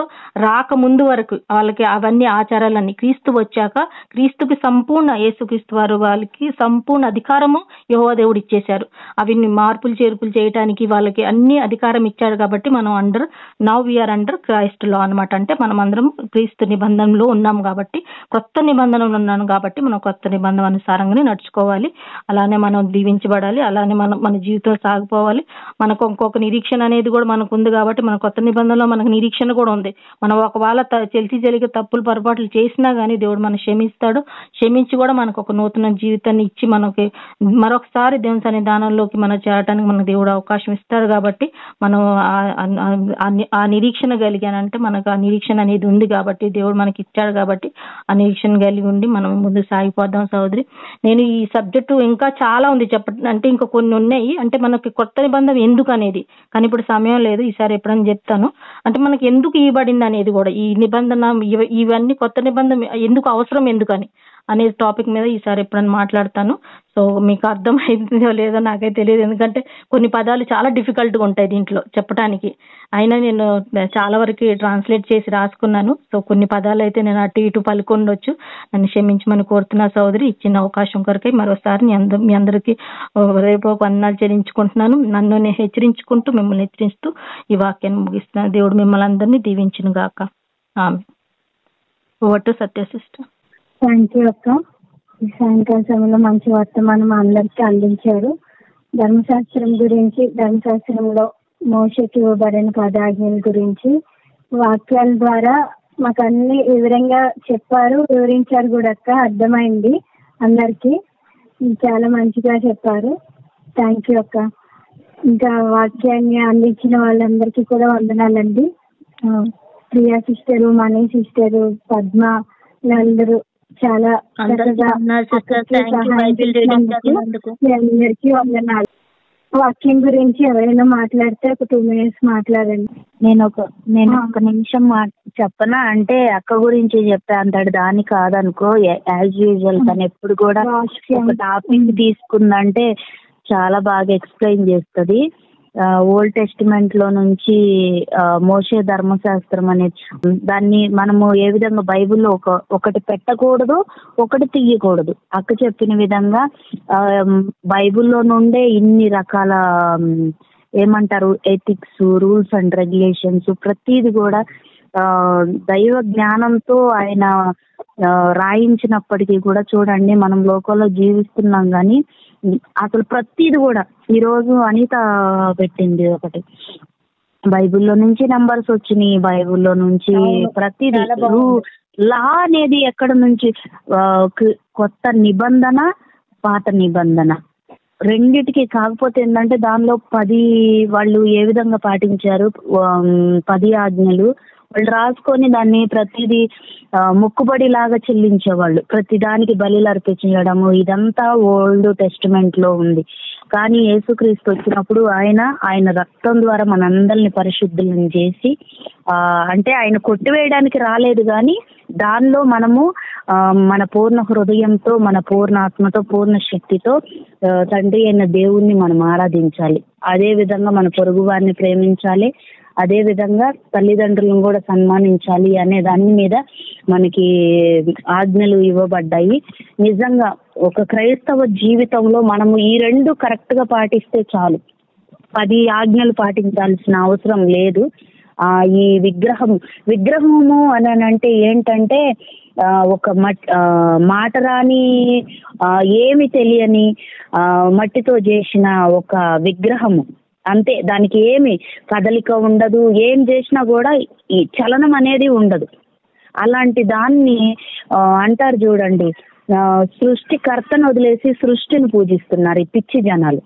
రాకముందు వరకు వాళ్ళకి అవన్నీ ఆచారాలన్నీ, క్రీస్తు వచ్చాక క్రీస్తుకి సంపూర్ణ, యేసుక్రీస్తు వారు వాళ్ళకి సంపూర్ణ అధికారము యెహోవా దేవుడు ఇచ్చేశారు. అవి మార్పులు చేర్పులు చేయడానికి వాళ్ళకి అన్ని అధికారం ఇచ్చాడు. కాబట్టి మనం వీఆర్ అండర్ క్రైస్ట్ లా అనమాట. అంటే మనం అందరం క్రీస్తు నిబంధనలో ఉన్నాం కాబట్టి, కొత్త నిబంధనలు ఉన్నాను కాబట్టి మనం కొత్త నిబంధన అనుసారంగానే నడుచుకోవాలి. అలానే మనం దీవించబడాలి, అలానే మన జీవితం సాగిపోవాలి. మనకు ఇంకొక నిరీక్షణ అనేది కూడా మనకు ఉంది కాబట్టి మన కొత్త నిబంధనలో మనకు నిరీక్షణ కూడా ఉంది. మనం ఒకవేళ తెలిసి తప్పులు పొరపాట్లు చేసినా గానీ దేవుడు మనం క్షమిస్తాడు. క్షమించి కూడా మనకు ఒక నూతన జీవితాన్ని ఇచ్చి మనకి మరొకసారి దేవుని సన్నిధానంలోకి మనం చేరడానికి మనకు దేవుడు అవకాశం ఇస్తాడు. కాబట్టి మనం ఆ నిరీక్షణ కలిగానంటే మనకు ఆ నిరీక్షణ అనేది ఉంది కాబట్టి దేవుడు మనకి ఇచ్చాడు. కాబట్టి ఆ నిరీక్షణ కలిగి ఉండి మనం ముందు సాగిపోదాం సహోదరి. నేను ఈ సబ్జెక్టు ఇంకా చాలా ఉంది అంటే ఇంకా కొన్ని ఉన్నాయి. అంటే మనకి కొత్త నిబంధన ఎందుకు అనేది, కానీ ఇప్పుడు సమయం లేదు, ఈసారి ఎప్పుడని చెప్తాను. అంటే మనకి ఎందుకు ఇవ్వబడింది అనేది కూడా, ఈ నిబంధన ఇవన్నీ కొత్త నిబంధన ఎందుకు అవసరం ఎందుకని అనే టాపిక్ మీద ఈసారి ఎప్పుడైనా మాట్లాడతాను. సో మీకు అర్థమైందో లేదో నాకైతే తెలియదు, ఎందుకంటే కొన్ని పదాలు చాలా డిఫికల్ట్గా ఉంటాయి దీంట్లో చెప్పడానికి. అయినా నేను చాలా వరకు ట్రాన్స్లేట్ చేసి రాసుకున్నాను. సో కొన్ని పదాలు అయితే నేను అటు ఇటు పలుకొండొచ్చు, నన్ను క్షమించమని కోరుతున్నా సోదరి. ఇచ్చిన అవకాశం కొరకై మరోసారి మీ అందరికీ రేపు వందనాలు చెల్లించుకుంటున్నాను. నన్ను నేను హెచ్చరించుకుంటూ మిమ్మల్ని హెచ్చరిస్తూ ఈ వాక్యాన్ని ముగిస్తున్నాను. దేవుడు మిమ్మల్ని అందరినీ దీవించును గాక. ఆమె vote Satya sister. Thank you అక్క. ఈ సాయంకాల సమయంలో మంచి వర్తమానం మా అందరికీ అందించారు. ధర్మశాస్త్రం గురించి, ధర్మశాస్త్రంలో మోషేకి ఇవ్వబడిన పదాజ్ఞల గురించి వాక్యాల ద్వారా మాకు అన్ని వివరంగా చెప్పారు, వివరించారు కూడా అక్క. అర్థమైంది అందరికీ, చాలా మంచిగా చెప్పారు. థ్యాంక్ యూ అక్క. ఇంకా వాక్యాన్ని అందించిన వాళ్ళందరికీ కూడా వందనాలండి. Priya sister, money sister, Padma, వీళ్ళందరూ చాలా అందరికీ వందనాలు. వాక్యం గురించి ఎవరైనా మాట్లాడితే ఒక 2 minutes మాట్లాడండి. నేను ఒక నిమిషం చెప్పనా? అంటే అక్క గురించి చెప్పే అంతటి దాని కాదనుకో, యాజ్ యూజువల్ తను ఎప్పుడు కూడా ఒక టాపిక్ తీసుకుందంటే చాలా బాగా ఎక్స్ప్లెయిన్ చేస్తుంది. ఓల్డ్ టెస్టిమెంట్ లో నుంచి మోషే ధర్మశాస్త్రం అనేది, దాన్ని మనము ఏ విధంగా బైబిల్లో ఒకటి పెట్టకూడదు, ఒకటి తీయకూడదు. అక్క చెప్పిన విధంగా బైబిల్లో నుండే ఇన్ని రకాల ఏమంటారు ఎథిక్స్, రూల్స్ అండ్ రెగ్యులేషన్స్ ప్రతిది కూడా దైవ జ్ఞానంతో ఆయన రాయించినప్పటికీ కూడా చూడండి, మనం లోకంలో జీవిస్తున్నాం కానీ అసలు ప్రతిది కూడా ఈరోజు అనిత పెట్టింది ఒకటి, బైబిల్లో నుంచి నంబర్స్ వచ్చినాయి, బైబిల్లో నుంచి ప్రతిదీ లా అనేది ఎక్కడ నుంచి, కొత్త నిబంధన, పాత నిబంధన రెండిటికి. కాకపోతే ఏంటంటే దానిలో 10 వాళ్ళు ఏ విధంగా పాటించారు, 10 ఆజ్ఞలు వాళ్ళు రాసుకొని దాన్ని ప్రతిదీ మొక్కుబడి లాగా చెల్లించేవాళ్ళు, ప్రతి దానికి బలిలు అర్పించడము, ఇదంతా ఓల్డ్ టెస్టిమెంట్ లో ఉంది. కానీ యేసుక్రీస్తు వచ్చినప్పుడు ఆయన రక్తం ద్వారా మనందరిని పరిశుద్ధులను చేసి, అంటే ఆయన కొట్టివేయడానికి రాలేదు, కానీ దానిలో మనము మన పూర్ణ హృదయంతో, మన పూర్ణ ఆత్మతో, పూర్ణ శక్తితో తండ్రి అయిన దేవుణ్ణి మనం ఆరాధించాలి. అదే విధంగా మన పొరుగు వారిని ప్రేమించాలి, అదే విధంగా తల్లిదండ్రులను కూడా సన్మానించాలి అనే దాని మీద మనకి ఆజ్ఞలు ఇవ్వబడ్డాయి. నిజంగా ఒక క్రైస్తవ జీవితంలో మనము ఈ 2 కరెక్ట్ గా పాటిస్తే చాలు. 10 ఆజ్ఞలు పాటించాల్సిన అవసరం లేదు. ఈ విగ్రహము అని అంటే ఏంటంటే ఒక మాట రాని, ఏమి తెలియని మట్టితో చేసిన ఒక విగ్రహము అంతే. దానికి ఏమి కదలిక ఉండదు, ఏం చేసినా కూడా ఈ చలనం అనేది ఉండదు. అలాంటి దాన్ని అంటారు చూడండి, సృష్టికర్తను వదిలేసి సృష్టిని పూజిస్తున్నారు ఈ పిచ్చి జనాలు.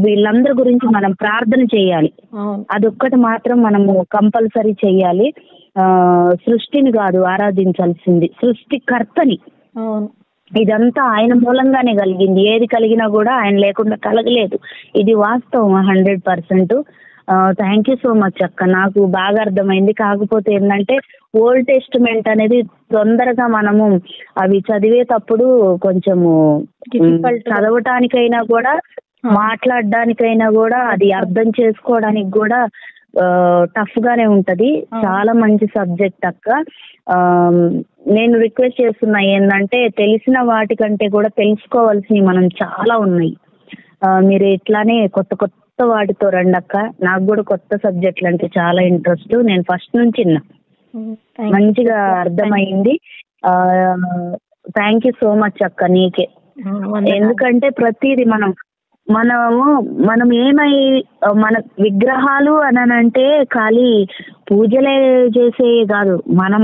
వీళ్ళందరి గురించి మనం ప్రార్థన చేయాలి. అదొక్కటి మాత్రం మనము కంపల్సరీ చెయ్యాలి. సృష్టిని కాదు ఆరాధించాల్సింది, సృష్టికర్తని. ఇదంతా ఆయన మూలంగానే కలిగింది. ఏది కలిగినా కూడా ఆయన లేకుండా కలగలేదు. ఇది వాస్తవం 100%. థ్యాంక్ యూ సో మచ్ అక్క, నాకు బాగా అర్థమైంది. కాకపోతే ఏంటంటే ఓల్డ్ టెస్టిమెంట్ అనేది తొందరగా మనము అవి చదివేటప్పుడు కొంచెము చదవటానికైనా కూడా, మాట్లాడడానికైనా కూడా, అది అర్థం చేసుకోవడానికి కూడా టఫ్ గానే ఉంటది. చాలా మంచి సబ్జెక్ట్ అక్క. నేను రిక్వెస్ట్ చేస్తున్నా ఏంటంటే తెలిసిన వాటికంటే కూడా తెలుసుకోవాల్సినవి మనం చాలా ఉన్నాయి. మీరు ఇట్లానే కొత్త కొత్త వాటితో రండి అక్క. నాకు కూడా కొత్త సబ్జెక్టులు అంటే చాలా ఇంట్రెస్ట్. నేను ఫస్ట్ నుంచి మంచిగా అర్థమైంది. థ్యాంక్ యూ సో మచ్ అక్క నీకే. ఎందుకంటే ప్రతిదీ మనం ఏమై మన విగ్రహాలు అనంటే ఖాళీ పూజలే చేసే కాదు, మనం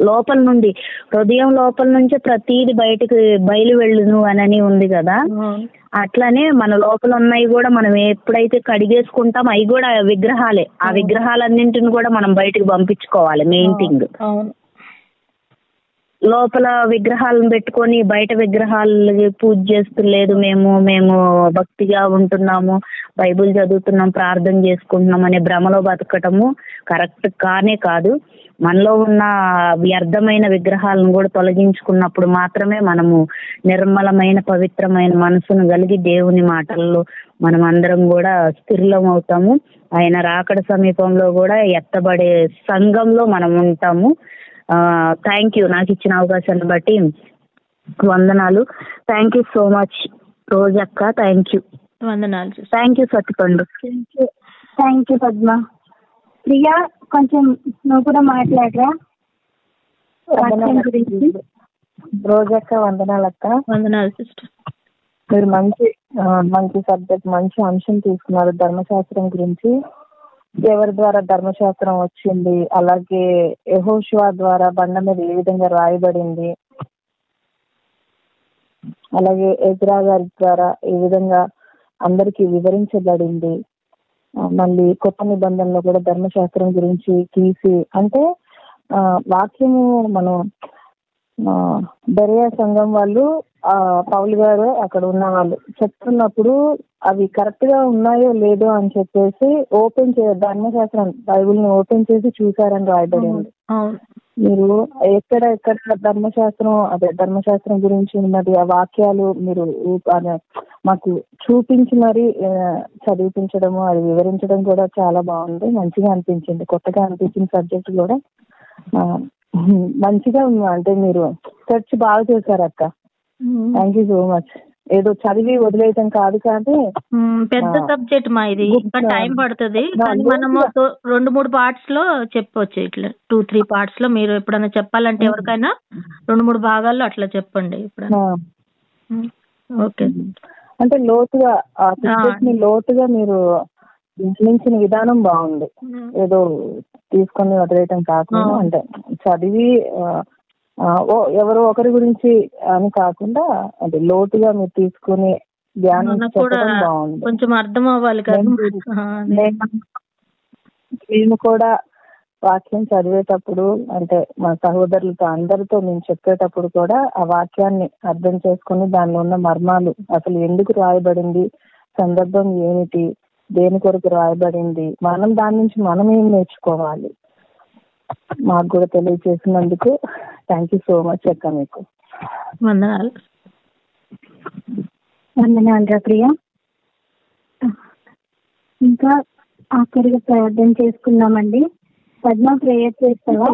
లోపల నుండి హృదయం లోపల నుంచే ప్రతిదీ బయటకు బయలు వెళ్ళును అని ఉంది కదా. అట్లానే మన లోపల ఉన్నాయి కూడా మనం ఎప్పుడైతే కడిగేసుకుంటాం అవి కూడా విగ్రహాలే. ఆ విగ్రహాలన్నింటిని కూడా మనం బయటకు పంపించుకోవాలి. మెయిన్ థింగ్ లోపల విగ్రహాలను పెట్టుకొని బయట విగ్రహాలకి పూజ చేస్తలేదు. మేము భక్తిగా ఉంటున్నాము, బైబుల్ చదువుతున్నాం, ప్రార్థన చేసుకుంటున్నాం అనే భ్రమలో బతకటము కరెక్ట్ కానే కాదు. మనలో ఉన్న వ్యర్థమైన విగ్రహాలను కూడా తొలగించుకున్నప్పుడు మాత్రమే మనము నిర్మలమైన పవిత్రమైన మనసును కలిగి దేవుని మాటల్లో మనం అందరం కూడా స్థిరం అవుతాము. ఆయన రాకడ సమీపంలో కూడా ఎత్తబడే సంఘంలో మనం ఉంటాము. థ్యాంక్ యూ నాకు ఇచ్చిన అవకాశాన్ని బట్టి వందనాలు. థ్యాంక్ యూ సో మచ్ రోజక్క. Thank you. వందనాలు. Thank you Sattipandu. Thank you Padma. Priya కొంచెం నువ్వు కూడా మాట్లాడరా గురించి. రోజక్క వందనాలు అక్క. వందనాలు సిస్టర్. మీరు మంచి సబ్జెక్ట్, మంచి అంశం తీసుకున్నారు ధర్మశాస్త్రం గురించి. ఎవరి ద్వారా ధర్మశాస్త్రం వచ్చింది, అలాగే యెహోషువ ద్వారా బండ మీద ఏ విధంగా రాయబడింది, అలాగే ఎజ్రా గారి ద్వారా ఏ విధంగా అందరికీ వివరించబడింది. మళ్ళీ కొత్త నిబంధనలో కూడా ధర్మశాస్త్రం గురించి తీసి అంటే వాక్యము మనం బెరియా సంఘం వాళ్ళు పౌలు గారు అక్కడ ఉన్న వాళ్ళు చెప్తున్నప్పుడు అవి కరెక్ట్ గా ఉన్నాయో లేదో అని చెప్పేసి ధర్మశాస్త్రం బైబుల్ని ఓపెన్ చేసి చూసారని రాయబడింది. మీరు ఎక్కడ ధర్మశాస్త్రం గురించి ఉన్నది ఆ వాక్యాలు మీరు మాకు చూపించి మరి చదివించడము, అది వివరించడం కూడా చాలా బాగుంది. మంచిగా అనిపించింది. కొత్తగా అనిపించిన సబ్జెక్ట్ కూడా మంచిగా అంటే మీరు సెర్చ్ బాగా చేశారు అక్క. Thank you so much. ఏదో చదివి వదిలేయటం కాదు కానీ పెద్ద సబ్జెక్ట్ మా ఇది, ఇంకా టైం పడుతుంది. కానీ మనము 2-3 పార్ట్స్ లో చెప్పొచ్చు. ఇట్లా 2-3 పార్ట్స్ లో మీరు ఎప్పుడైనా చెప్పాలంటే ఎవరికైనా 2-3 భాగాల్లో అట్లా చెప్పండి ఎప్పుడైనా. ఓకే. అంటే లోతుగా ఆ సబ్జెక్ట్ ని లోతుగా మీరు మించిన విధానం బాగుంది. ఏదో తీసుకొని వదిలేయటం కాకుండా అంటే చదివి ఎవరో ఒకరి గురించి అని కాకుండా అంటే లోతుగా మీరు తీసుకుని ధ్యానం చెప్పడం బాగుంది. కొంచెం అర్థం అవ్వాలి కదా. మేము కూడా వాక్యం చదివేటప్పుడు అంటే మా సహోదరులతో అందరితో మేము చెప్పేటప్పుడు కూడా ఆ వాక్యాన్ని అర్థం చేసుకుని దానిలో ఉన్న మర్మాలు, అసలు ఎందుకు రాయబడింది, సందర్భం ఏమిటి, దేని కొరకు రాయబడింది, మనం దాని నుంచి మనం ఏం నేర్చుకోవాలి, మాకు కూడా తెలియజేసినందుకు థ్యాంక్ యూ సో మచ్ అక్క. మీకు వందనాలు. వందనాలు ప్రియ. ఇంకా ఆఖరిగా ప్రార్థన చేసుకున్నామండి. పద్మ ప్రేయర్ చేస్తావా?